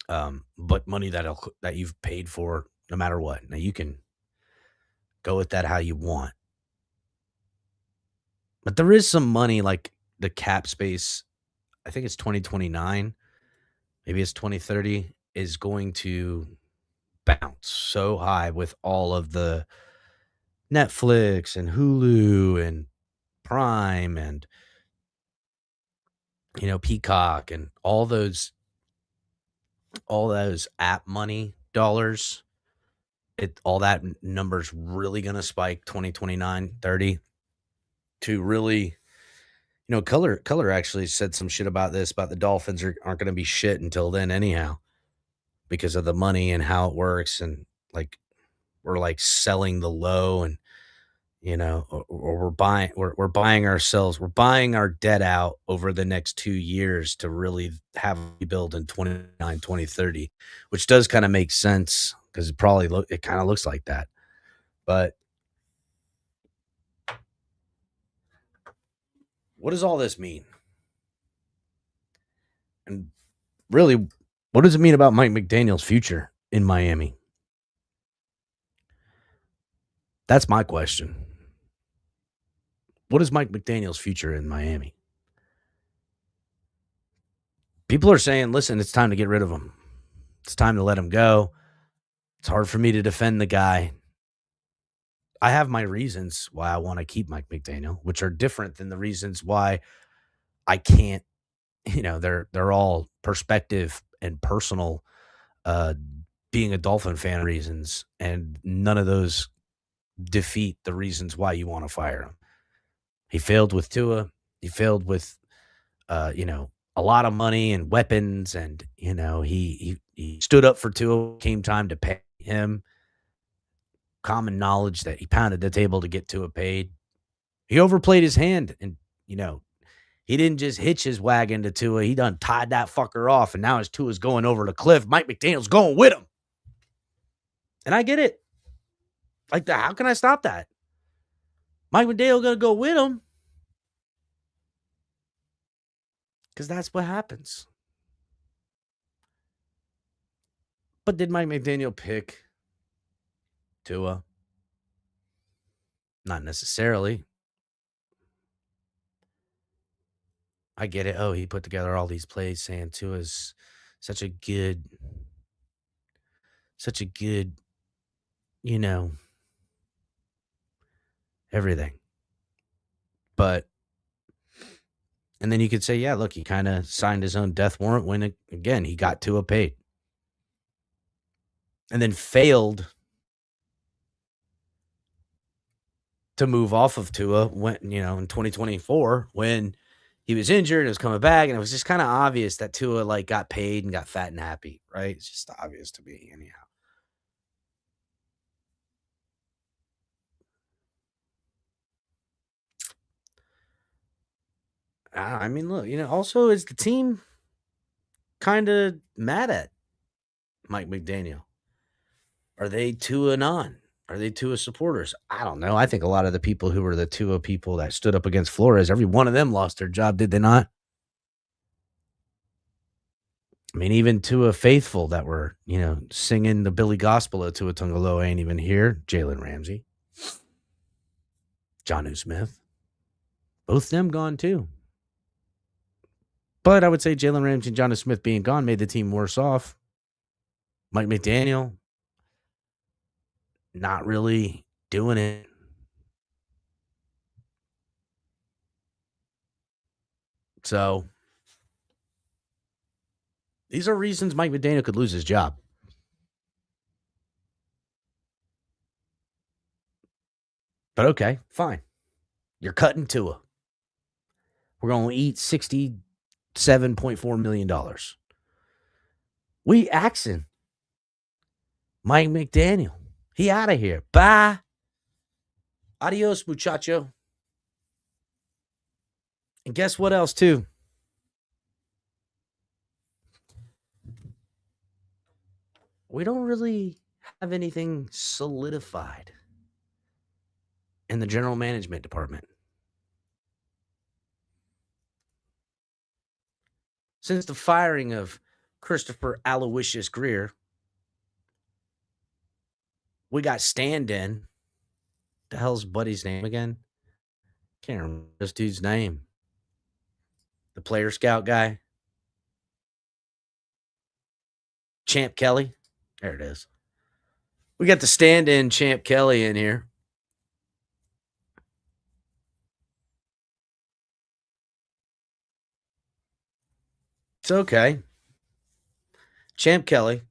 But money that you've paid for no matter what. Now you can go with that how you want. But there is some money like the cap space, I think it's 2029, maybe it's 2030, is going to bounce so high with all of the Netflix and Hulu and Prime and Peacock and all those app money dollars. All that number's really going to spike 2029, 30 to really, Color actually said some shit about this, about the Dolphins aren't going to be shit until then anyhow, because of the money and how it works. And like, we're like selling the low, and, or we're buying our debt out over the next 2 years to really have a rebuild in 29, 2030, which does kind of make sense because it kind of looks like that. But what does all this mean? And really, what does it mean about Mike McDaniel's future in Miami? That's my question. What is Mike McDaniel's future in Miami? People are saying, listen, it's time to get rid of him. It's time to let him go. It's hard for me to defend the guy. I have my reasons why I want to keep Mike McDaniel, which are different than the reasons why I can't. They're all perspective and personal, being a Dolphin fan reasons, and none of those defeat the reasons why you want to fire him. He failed with Tua. He failed with, a lot of money and weapons, and he stood up for Tua. Came time to pay him. Common knowledge that he pounded the table to get Tua paid. He overplayed his hand, and he didn't just hitch his wagon to Tua. He done tied that fucker off, and now his Tua's going over the cliff. Mike McDaniel's going with him, and I get it. Like, how can I stop that? Mike McDaniel gonna go with him because that's what happens. But did Mike McDaniel pick Tua? Not necessarily. I get it. Oh, he put together all these plays saying Tua's such a good, everything. But, and then you could say, yeah, look, he kind of signed his own death warrant when, again, he got Tua paid. And then failed to move off of Tua when, in 2024, when he was injured and was coming back, and it was just kind of obvious that Tua got paid and got fat and happy, right? It's just obvious to me anyhow. I mean, look, also, is the team kind of mad at Mike McDaniel? Are they Tua on? Are they Tua supporters? I don't know. I think a lot of the people who were the Tua people that stood up against Flores, every one of them lost their job, did they not? I mean, even Tua faithful that were, singing the Billy Gospel of Tua Tungaloa ain't even here. Jalen Ramsey, Jonnu Smith, both them gone too. But I would say Jalen Ramsey and Jonnu Smith being gone made the team worse off. Mike McDaniel, not really doing it. So these are reasons Mike McDaniel could lose his job. But okay, fine. You're cutting Tua. We're going to eat $67.4 million. We axing Mike McDaniel. He out of here. Bye. Adios, muchacho. And guess what else, too? We don't really have anything solidified in the general management department. Since the firing of Christopher Aloysius Greer, we got stand-in. The hell's Buddy's name again? Can't remember this dude's name. the player scout guy. Champ Kelly. There it is. We got the stand-in Champ Kelly in here. It's okay. Champ Kelly,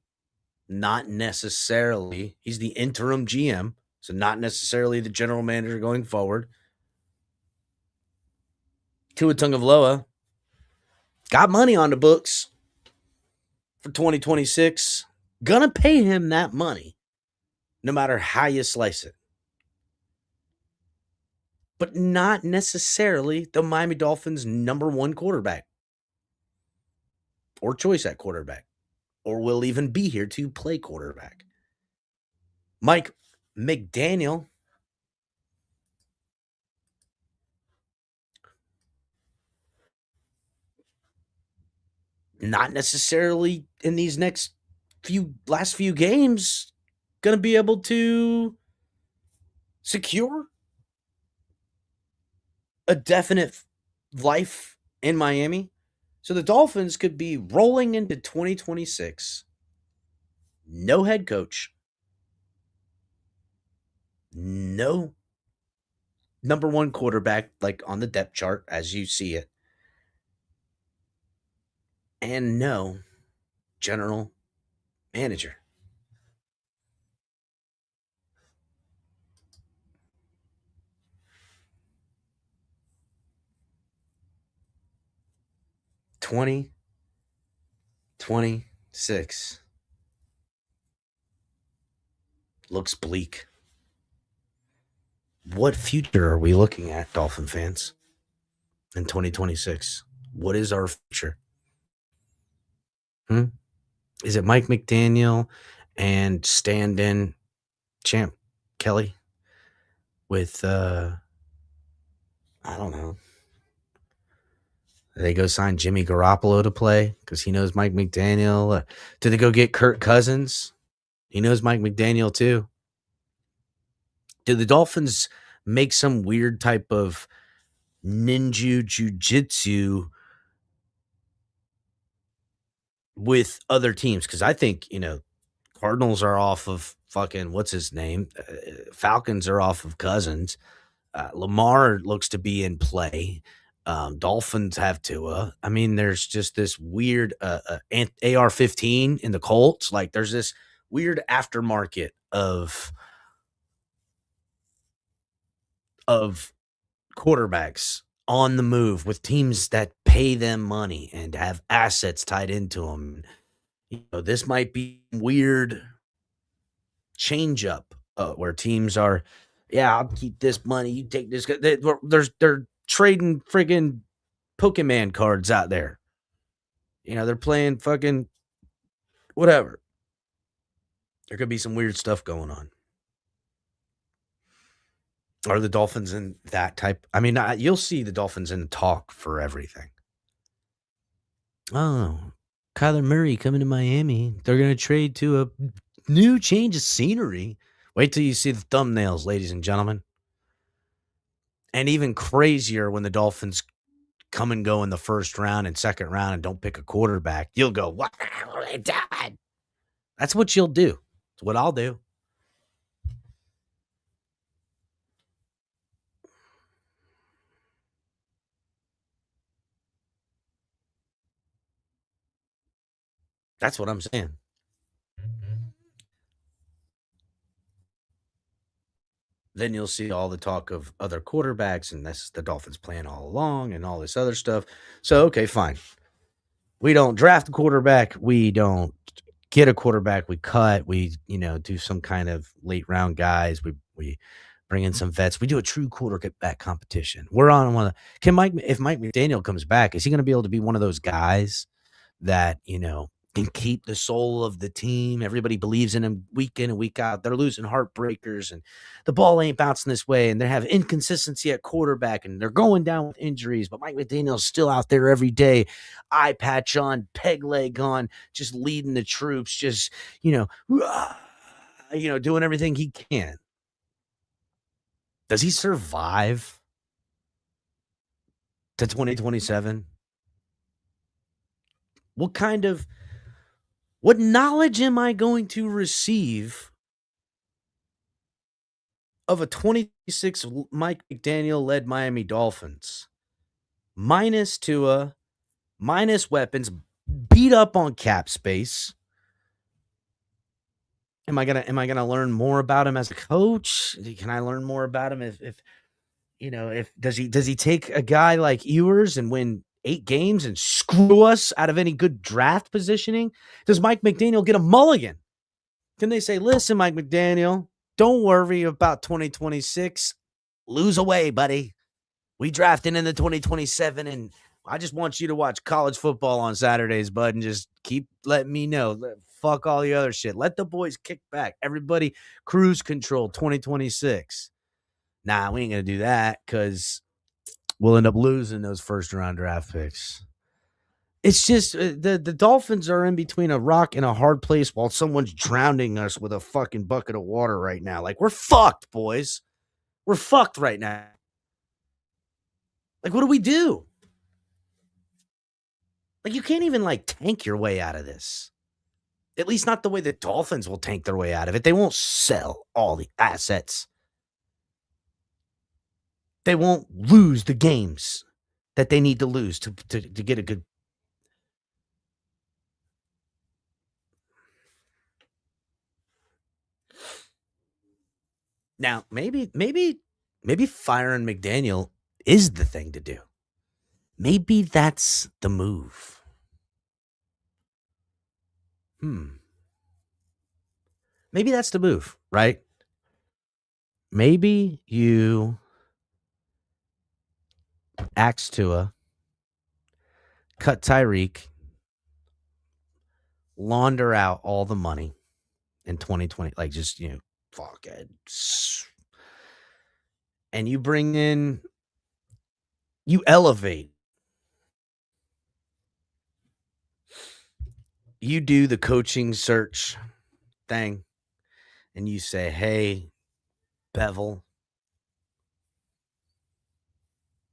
not necessarily, he's the interim GM, so not necessarily the general manager going forward. Tua Tagovailoa got money on the books for 2026. Gonna pay him that money, no matter how you slice it. But not necessarily the Miami Dolphins' number one quarterback or choice at quarterback, or will even be here to play quarterback. Mike McDaniel, not necessarily in these last few games going to be able to secure a definite life in Miami. So the Dolphins could be rolling into 2026. No head coach. No number one quarterback like on the depth chart as you see it. And no general manager. $20, 26 looks bleak. What future are we looking at, Dolphin fans, in 2026? What is our future? Is it Mike McDaniel and stand-in Champ Kelly with, I don't know. They go sign Jimmy Garoppolo to play because he knows Mike McDaniel. Do they go get Kirk Cousins? He knows Mike McDaniel too. Do the Dolphins make some weird type of ninja jujitsu with other teams? Because I think, Cardinals are off of fucking, what's his name? Falcons are off of Cousins. Lamar looks to be in play. Dolphins have Tua. I mean, there's just this weird AR-15 in the Colts. Like, there's this weird aftermarket of quarterbacks on the move with teams that pay them money and have assets tied into them. This might be weird change up where teams are, I'll keep this money. You take this. They're trading friggin' Pokemon cards out there. They're playing fucking whatever. There could be some weird stuff going on. Are the Dolphins in that type? I mean, you'll see the Dolphins in talk for everything. Oh, Kyler Murray coming to Miami. They're going to trade to a new change of scenery. Wait till you see the thumbnails, ladies and gentlemen. And even crazier when the Dolphins come and go in the first round and second round and don't pick a quarterback. You'll go, what the hell are they doing? That's what you'll do. It's what I'll do. That's what I'm saying. Then you'll see all the talk of other quarterbacks, and that's the Dolphins plan all along and all this other stuff. So, okay, fine. We don't draft a quarterback. We don't get a quarterback. We cut. We, do some kind of late round guys. We bring in some vets. We do a true quarterback competition. We're on one of the, if Mike McDaniel comes back, is he going to be able to be one of those guys that, can keep the soul of the team? Everybody believes in him week in and week out. They're losing heartbreakers and the ball ain't bouncing this way. And they have inconsistency at quarterback and they're going down with injuries. But Mike McDaniel's still out there every day, eye patch on, peg leg on, just leading the troops, just, doing everything he can. Does he survive to 2027? what knowledge am I going to receive of a 26 Mike McDaniel led Miami Dolphins? Minus Tua, minus weapons, beat up on cap space. Am I gonna learn more about him as a coach? Can I learn more about him if does he take a guy like Ewers and win 8 games and screw us out of any good draft positioning? Does Mike McDaniel get a mulligan? Can they say, listen, Mike McDaniel, don't worry about 2026. Lose away, buddy. We drafted in the 2027, and I just want you to watch college football on Saturdays, bud, and just keep letting me know. Fuck all the other shit. Let the boys kick back. Everybody cruise control 2026. Nah, we ain't going to do that because we'll end up losing those first-round draft picks. It's just the Dolphins are in between a rock and a hard place while someone's drowning us with a fucking bucket of water right now. Like, we're fucked, boys. We're fucked right now. Like, what do we do? Like, you can't even, like, tank your way out of this. At least not the way the Dolphins will tank their way out of it. They won't sell all the assets. They won't lose the games that they need to lose to get a good. Now, maybe firing McDaniel is the thing to do. Maybe that's the move. Maybe that's the move, right? Maybe you axe Tua, cut Tyreek, launder out all the money in 2020, like just, fuck it. And you bring in, you elevate. You do the coaching search thing and you say, hey, Bevel,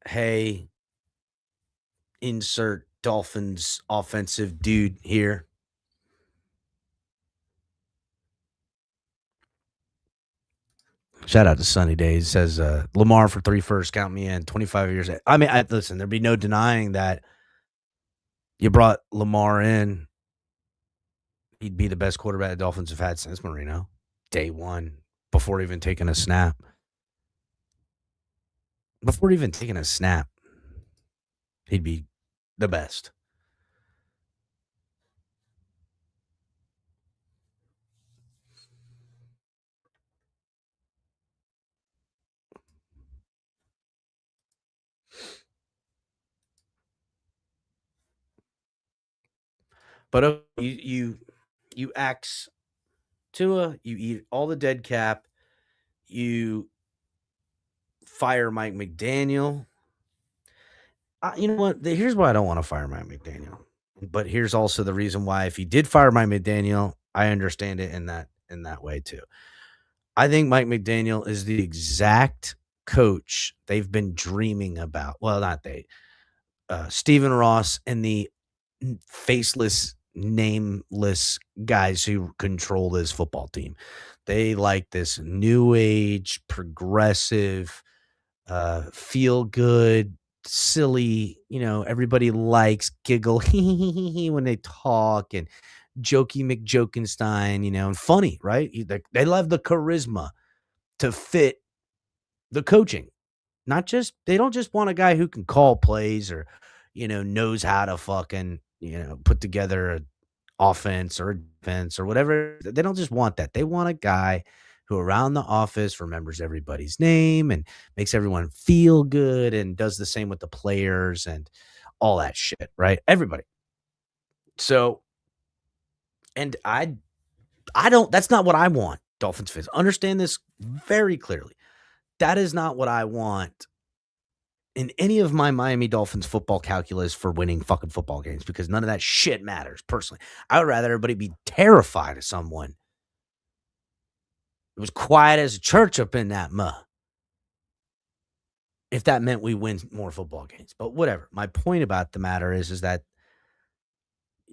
hey, insert Dolphins offensive dude here. Shout out to Sunny Days. Says Lamar for 3 firsts, count me in. 25 years. I mean, listen, there'd be no denying that you brought Lamar in. He'd be the best quarterback the Dolphins have had since Marino. Day one, before even taking a snap. He'd be the best. But you axe Tua, you eat all the dead cap, you fire Mike McDaniel. You know what? Here's why I don't want to fire Mike McDaniel. But here's also the reason why, if he did fire Mike McDaniel, I understand it in that way too. I think Mike McDaniel is the exact coach they've been dreaming about. Well, not they. Stephen Ross and the faceless, nameless guys who control this football team. They like this new age, progressive, feel good, silly, everybody likes giggle when they talk, and jokey McJokenstein, and funny, right? They love the charisma to fit the coaching. They don't just want a guy who can call plays or, knows how to fucking, put together an offense or a defense or whatever. They don't just want that. They want a guy who around the office remembers everybody's name and makes everyone feel good and does the same with the players and all that shit, right? Everybody. So, and I don't, that's not what I want, Dolphins fans. Understand this very clearly. That is not what I want in any of my Miami Dolphins football calculus for winning fucking football games, because none of that shit matters, personally. I would rather everybody be terrified of someone. It was quiet as a church up in that if that meant we win more football games. But whatever. My point about the matter is that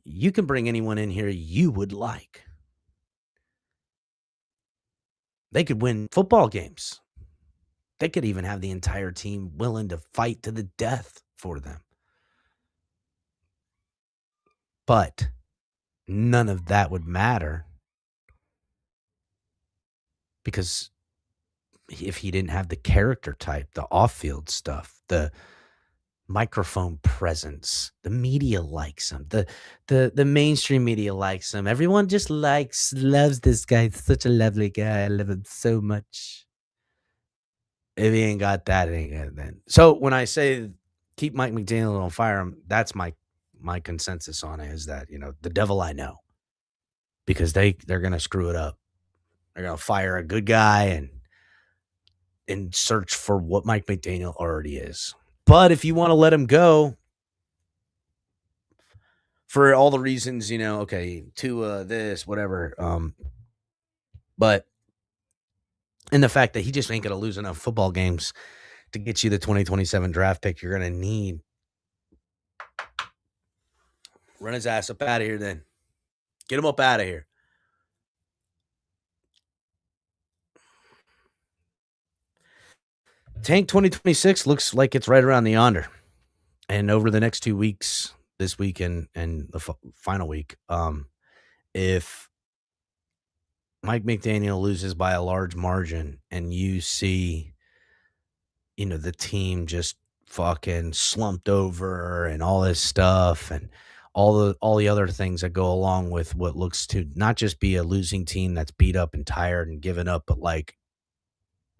you can bring anyone in here you would like. They could win football games. They could even have the entire team willing to fight to the death for them. But none of that would matter because if he didn't have the character type, the off-field stuff, the microphone presence, the media likes him, the mainstream media likes him. Everyone just loves this guy. He's such a lovely guy. I love him so much. If he ain't got that, it ain't good then. So when I say keep Mike McDaniel on fire him, that's my consensus on it is that, the devil I know. Because they're gonna screw it up. They're gonna fire a good guy and search for what Mike McDaniel already is. But if you want to let him go for all the reasons, okay, to this, whatever. But in the fact that he just ain't gonna lose enough football games to get you the 2027 draft pick you're gonna need. Run his ass up out of here then. Get him up out of here. Tank 2026 looks like it's right around the yonder. And over the next 2 weeks, this week and the final week, if Mike McDaniel loses by a large margin and you see, the team just fucking slumped over and all this stuff and all the other things that go along with what looks to not just be a losing team that's beat up and tired and given up, but like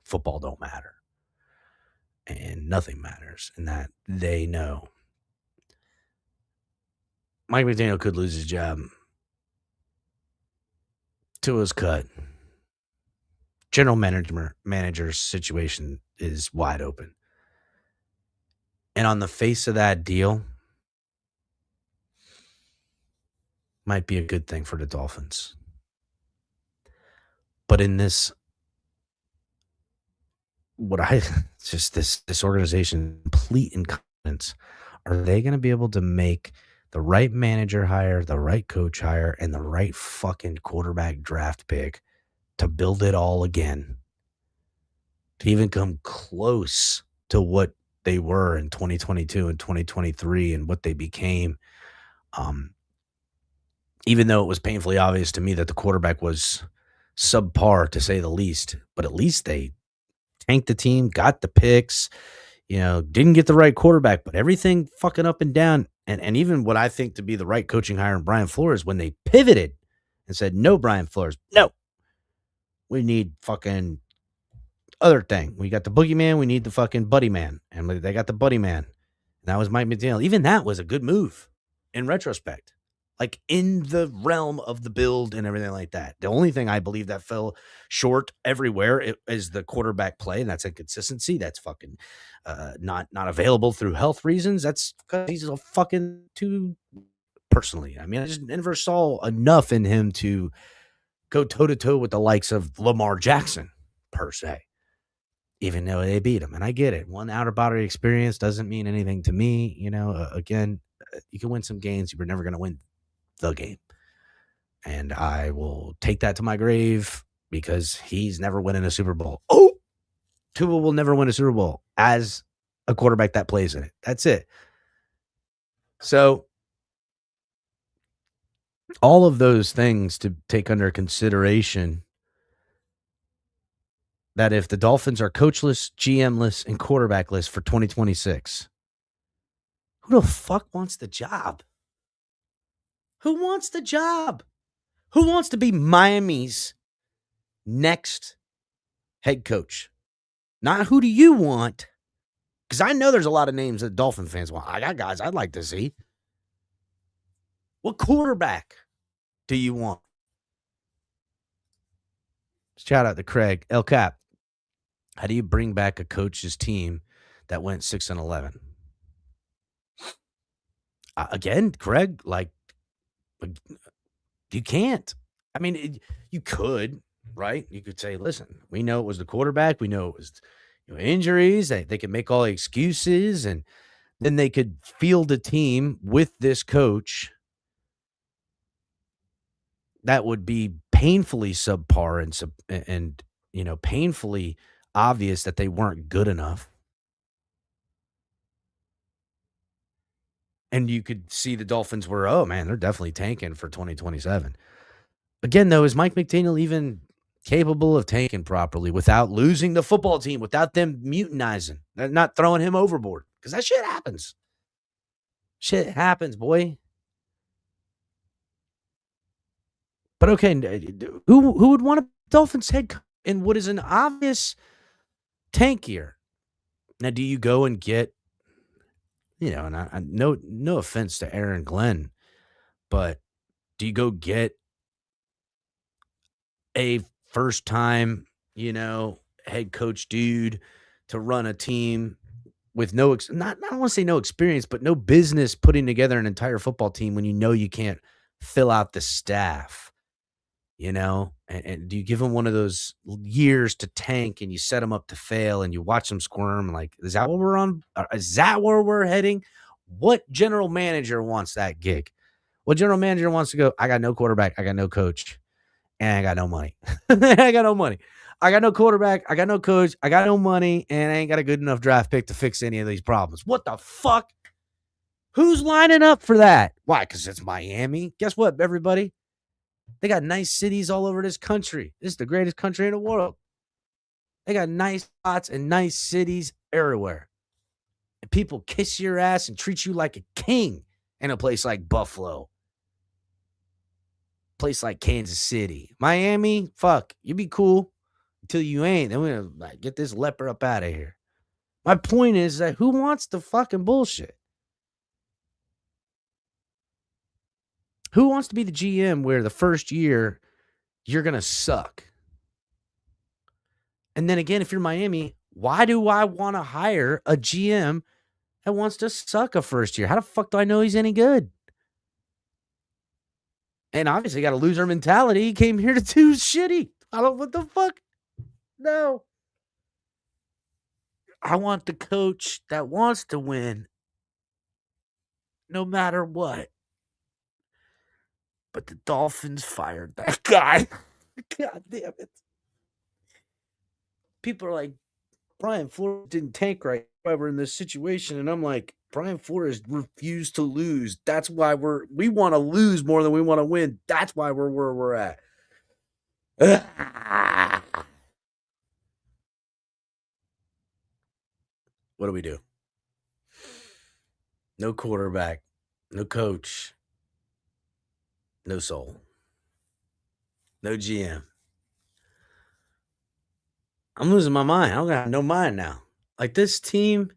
football don't matter. And nothing matters, and that they know. Mike McDaniel could lose his job. Tua's cut. General manager's situation is wide open. And on the face of that deal, might be a good thing for the Dolphins. But in this, this organization, complete incompetence, are they going to be able to make the right manager hire, the right coach hire, and the right fucking quarterback draft pick to build it all again? To even come close to what they were in 2022 and 2023 and what they became. Even though it was painfully obvious to me that the quarterback was subpar, to say the least, but at least they tanked the team, got the picks, didn't get the right quarterback, but everything fucking up and down. And even what I think to be the right coaching hire in Brian Flores, when they pivoted and said, no, Brian Flores, no, we need fucking other thing. We got the boogeyman, we need the fucking buddy man. And they got the buddy man. And that was Mike McDaniel. Even that was a good move in retrospect. Like in the realm of the build and everything like that. The only thing I believe that fell short everywhere is the quarterback play, and that's inconsistency. That's fucking not available through health reasons. That's because he's a fucking too personally. I mean, I just never saw enough in him to go toe-to-toe with the likes of Lamar Jackson, per se, even though they beat him. And I get it. One outer-body experience doesn't mean anything to me. Again, you can win some games. You were never going to win the game. And I will take that to my grave because he's never winning a Super Bowl. Oh, Tua will never win a Super Bowl as a quarterback that plays in it. That's it. So all of those things to take under consideration, that if the Dolphins are coachless, GM-less, and quarterback-less for 2026, who the fuck wants the job? Who wants the job? Who wants to be Miami's next head coach? Not who do you want? Because I know there's a lot of names that Dolphin fans want. I got guys I'd like to see. What quarterback do you want? Shout out to Craig. El Cap, how do you bring back a coach's team that went 6-11? Again, Craig, you can't. I mean, you could, right? You could say, listen, we know it was the quarterback. We know it was injuries. They could make all the excuses, and then they could field a team with this coach that would be painfully subpar and painfully obvious that they weren't good enough. And you could see the Dolphins were, oh man, they're definitely tanking for 2027. Again, though, is Mike McDaniel even capable of tanking properly without losing the football team, without them mutinizing, not throwing him overboard? Because that shit happens. Shit happens, boy. But okay, who would want a Dolphins head coach in what is an obvious tank year? Now, do you go and get, and I no offense to Aaron Glenn, but do you go get a first time, head coach dude to run a team with I don't want to say no experience, but no business putting together an entire football team when you can't fill out the staff, and do you give them one of those years to tank and you set them up to fail and you watch them squirm? Like, is that what we're on? Is that where we're heading? What general manager wants that gig? What general manager wants to go, I got no quarterback, I got no coach, and I got no money. I got no money. I got no quarterback. I got no coach. I got no money, and I ain't got a good enough draft pick to fix any of these problems. What the fuck? Who's lining up for that? Why? Because it's Miami. Guess what, everybody? They got nice cities all over this country. This is the greatest country in the world. They got nice spots and nice cities everywhere. And people kiss your ass and treat you like a king in a place like Buffalo. Place like Kansas City. Miami, fuck, you be cool until you ain't. Then we're gonna get this leper up out of here. My point is that who wants the fucking bullshit? Who wants to be the GM where the first year you're gonna suck? And then again, if you're Miami, why do I want to hire a GM that wants to suck a first year? How the fuck do I know he's any good? And obviously got a loser mentality. He came here to do shitty. What the fuck? No. I want the coach that wants to win no matter what. But the Dolphins fired that guy. God damn it. People are like, Brian Flores didn't tank right. Why we're in this situation. And I'm like, Brian Flores refused to lose. That's why we want to lose more than we want to win. That's why we're where we're at. What do we do? No quarterback, no coach, no soul, no GM. I'm losing my mind. I don't got no mind now. Like this team,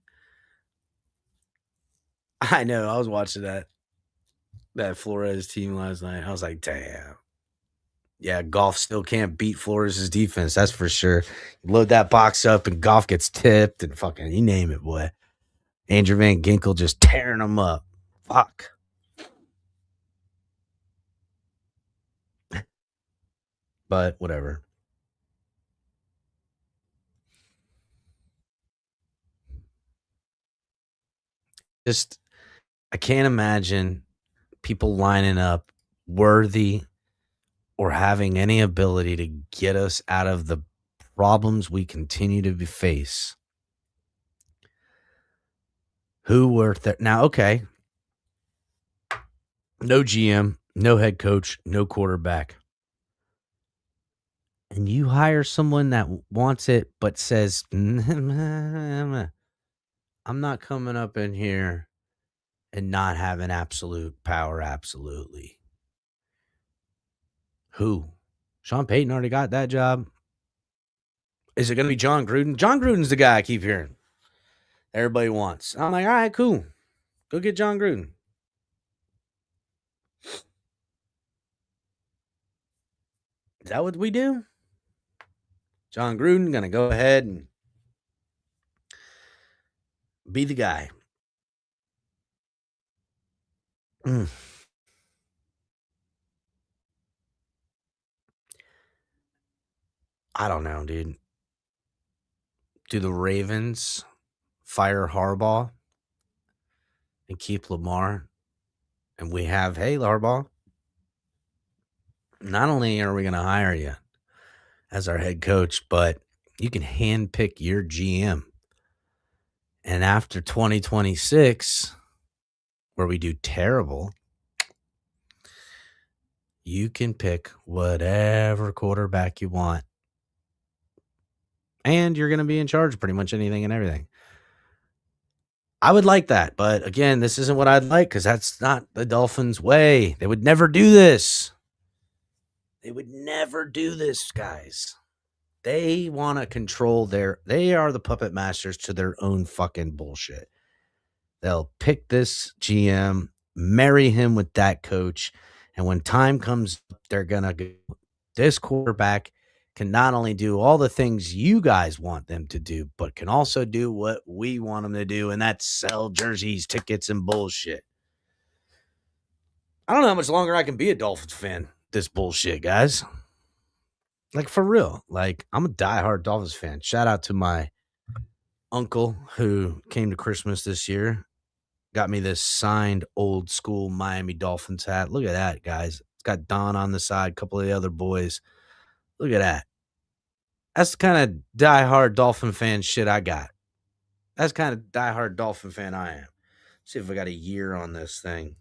I know. I was watching that Flores team last night. I was like, damn. Yeah, Goff still can't beat Flores' defense. That's for sure. You load that box up and Goff gets tipped and fucking, you name it, boy. Andrew Van Ginkel just tearing them up. Fuck. But whatever. Just, I can't imagine people lining up worthy or having any ability to get us out of the problems we continue to face. Who were there? Now, okay. No GM, no head coach, no quarterback. And you hire someone that wants it but says, I'm not coming up in here and not having absolute power, absolutely. Who? Sean Payton already got that job. Is it going to be John Gruden? John Gruden's the guy I keep hearing everybody wants. I'm like, all right, cool. Go get John Gruden. Is that what we do? John Gruden going to go ahead and be the guy. I don't know, dude. Do the Ravens fire Harbaugh and keep Lamar? And we have, hey, Harbaugh, not only are we going to hire you as our head coach, but you can handpick your GM. And after 2026, where we do terrible, you can pick whatever quarterback you want. And you're going to be in charge of pretty much anything and everything. I would like that. But again, this isn't what I'd like because that's not the Dolphins' way. They would never do this. They would never do this, guys. They want to control they are the puppet masters to their own fucking bullshit. They'll pick this GM, marry him with that coach, and when time comes, they're going to go, this quarterback can not only do all the things you guys want them to do, but can also do what we want them to do, and that's sell jerseys, tickets, and bullshit. I don't know how much longer I can be a Dolphins fan. This bullshit, guys. Like, for real. Like, I'm a diehard Dolphins fan. Shout out to my uncle who came to Christmas this year. Got me this signed old school Miami Dolphins hat. Look at that, guys. It's got Don on the side, a couple of the other boys. Look at that. That's the kind of diehard Dolphin fan shit I got. That's the kind of diehard Dolphin fan I am. See if I got a year on this thing.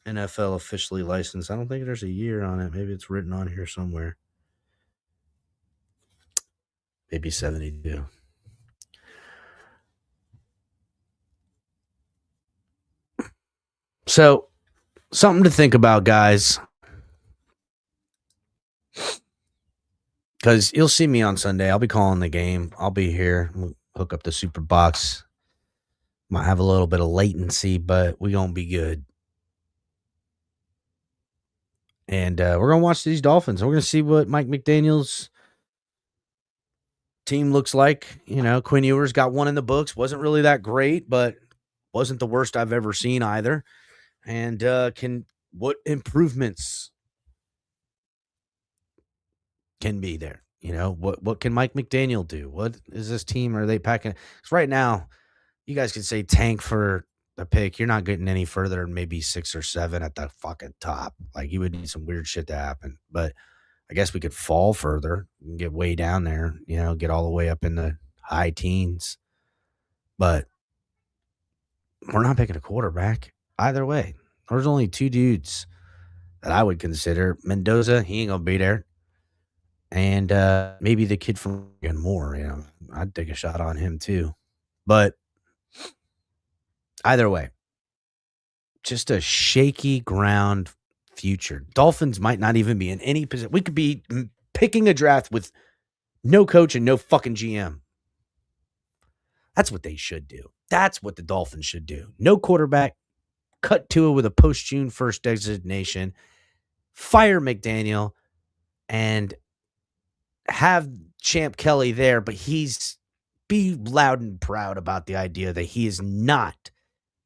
NFL officially licensed. I don't think there's a year on it. Maybe it's written on here somewhere. Maybe 72. So, something to think about, guys. Because you'll see me on Sunday. I'll be calling the game. I'll be here. We'll hook up the super box. Might have a little bit of latency, but we're going to be good. And we're going to watch these Dolphins. We're going to see what Mike McDaniel's team looks like. You know, Quinn Ewers got one in the books. Wasn't really that great, but wasn't the worst I've ever seen either. And what improvements can be there? You know, what can Mike McDaniel do? What is this team? Are they packing? Because right now, you guys could say tank for the pick. You're not getting any further than maybe 6 or 7 at the fucking top. Like, you would need some weird shit to happen. But I guess we could fall further and get way down there, you know, get all the way up in the high teens. But we're not picking a quarterback either way. There's only 2 dudes that I would consider. Mendoza, he ain't going to be there. And maybe the kid from Moore, you know, I'd take a shot on him too. But either way, just a shaky ground future. Dolphins might not even be in any position. We could be picking a draft with no coach and no fucking GM. That's what they should do. That's what the Dolphins should do. No quarterback. Cut Tua with a post-June 1st designation. Fire McDaniel. And have Champ Kelly there, but be loud and proud about the idea that he is not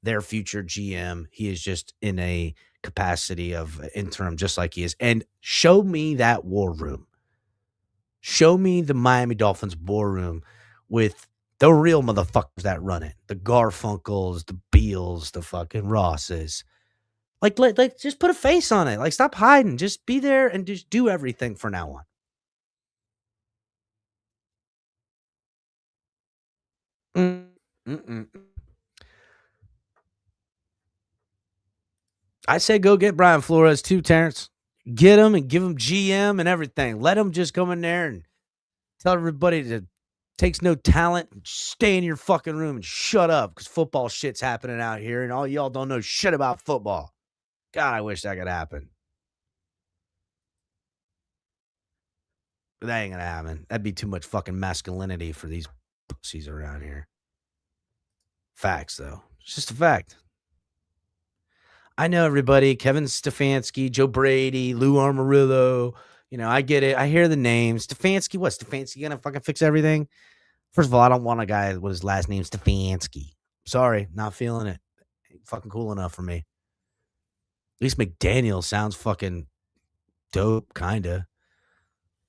their future GM. He is just in a capacity of interim, just like he is. And show me that war room. Show me the Miami Dolphins war room with the real motherfuckers that run it. The Garfunkels, the Beals, the fucking Rosses. Like, just put a face on it. Like, stop hiding. Just be there and just do everything from now on. I say go get Brian Flores too, Terrence. Get him and give him GM and everything. Let him just come in there and tell everybody that takes no talent and stay in your fucking room and shut up because football shit's happening out here and all y'all don't know shit about football. God, I wish that could happen. But that ain't gonna happen. That'd be too much fucking masculinity for these pussies around here. Facts, though. It's just a fact. I know everybody. Kevin Stefanski, Joe Brady, Lou Amarillo. You know, I get it. I hear the names. Stefanski, what? Stefanski gonna fucking fix everything? First of all, I don't want a guy with his last name Stefanski. Sorry, not feeling it. Ain't fucking cool enough for me. At least McDaniel sounds fucking dope, kinda.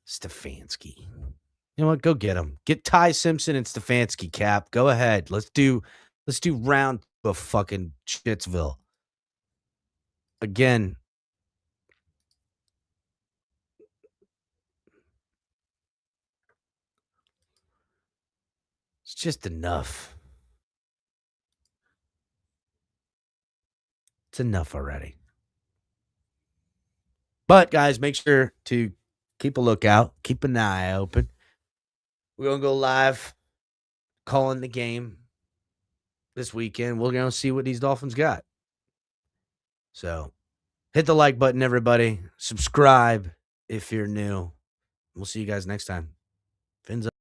Stefanski. You know what? Go get him. Get Ty Simpson and Stefanski, Cap. Go ahead. Let's do round of fucking Shitsville. again, it's just enough. It's enough already. But, guys, make sure to keep a lookout. Keep an eye open. We're going to go live calling the game this weekend. We're going to see what these Dolphins got. So, hit the like button, everybody. Subscribe if you're new. We'll see you guys next time. Fins up.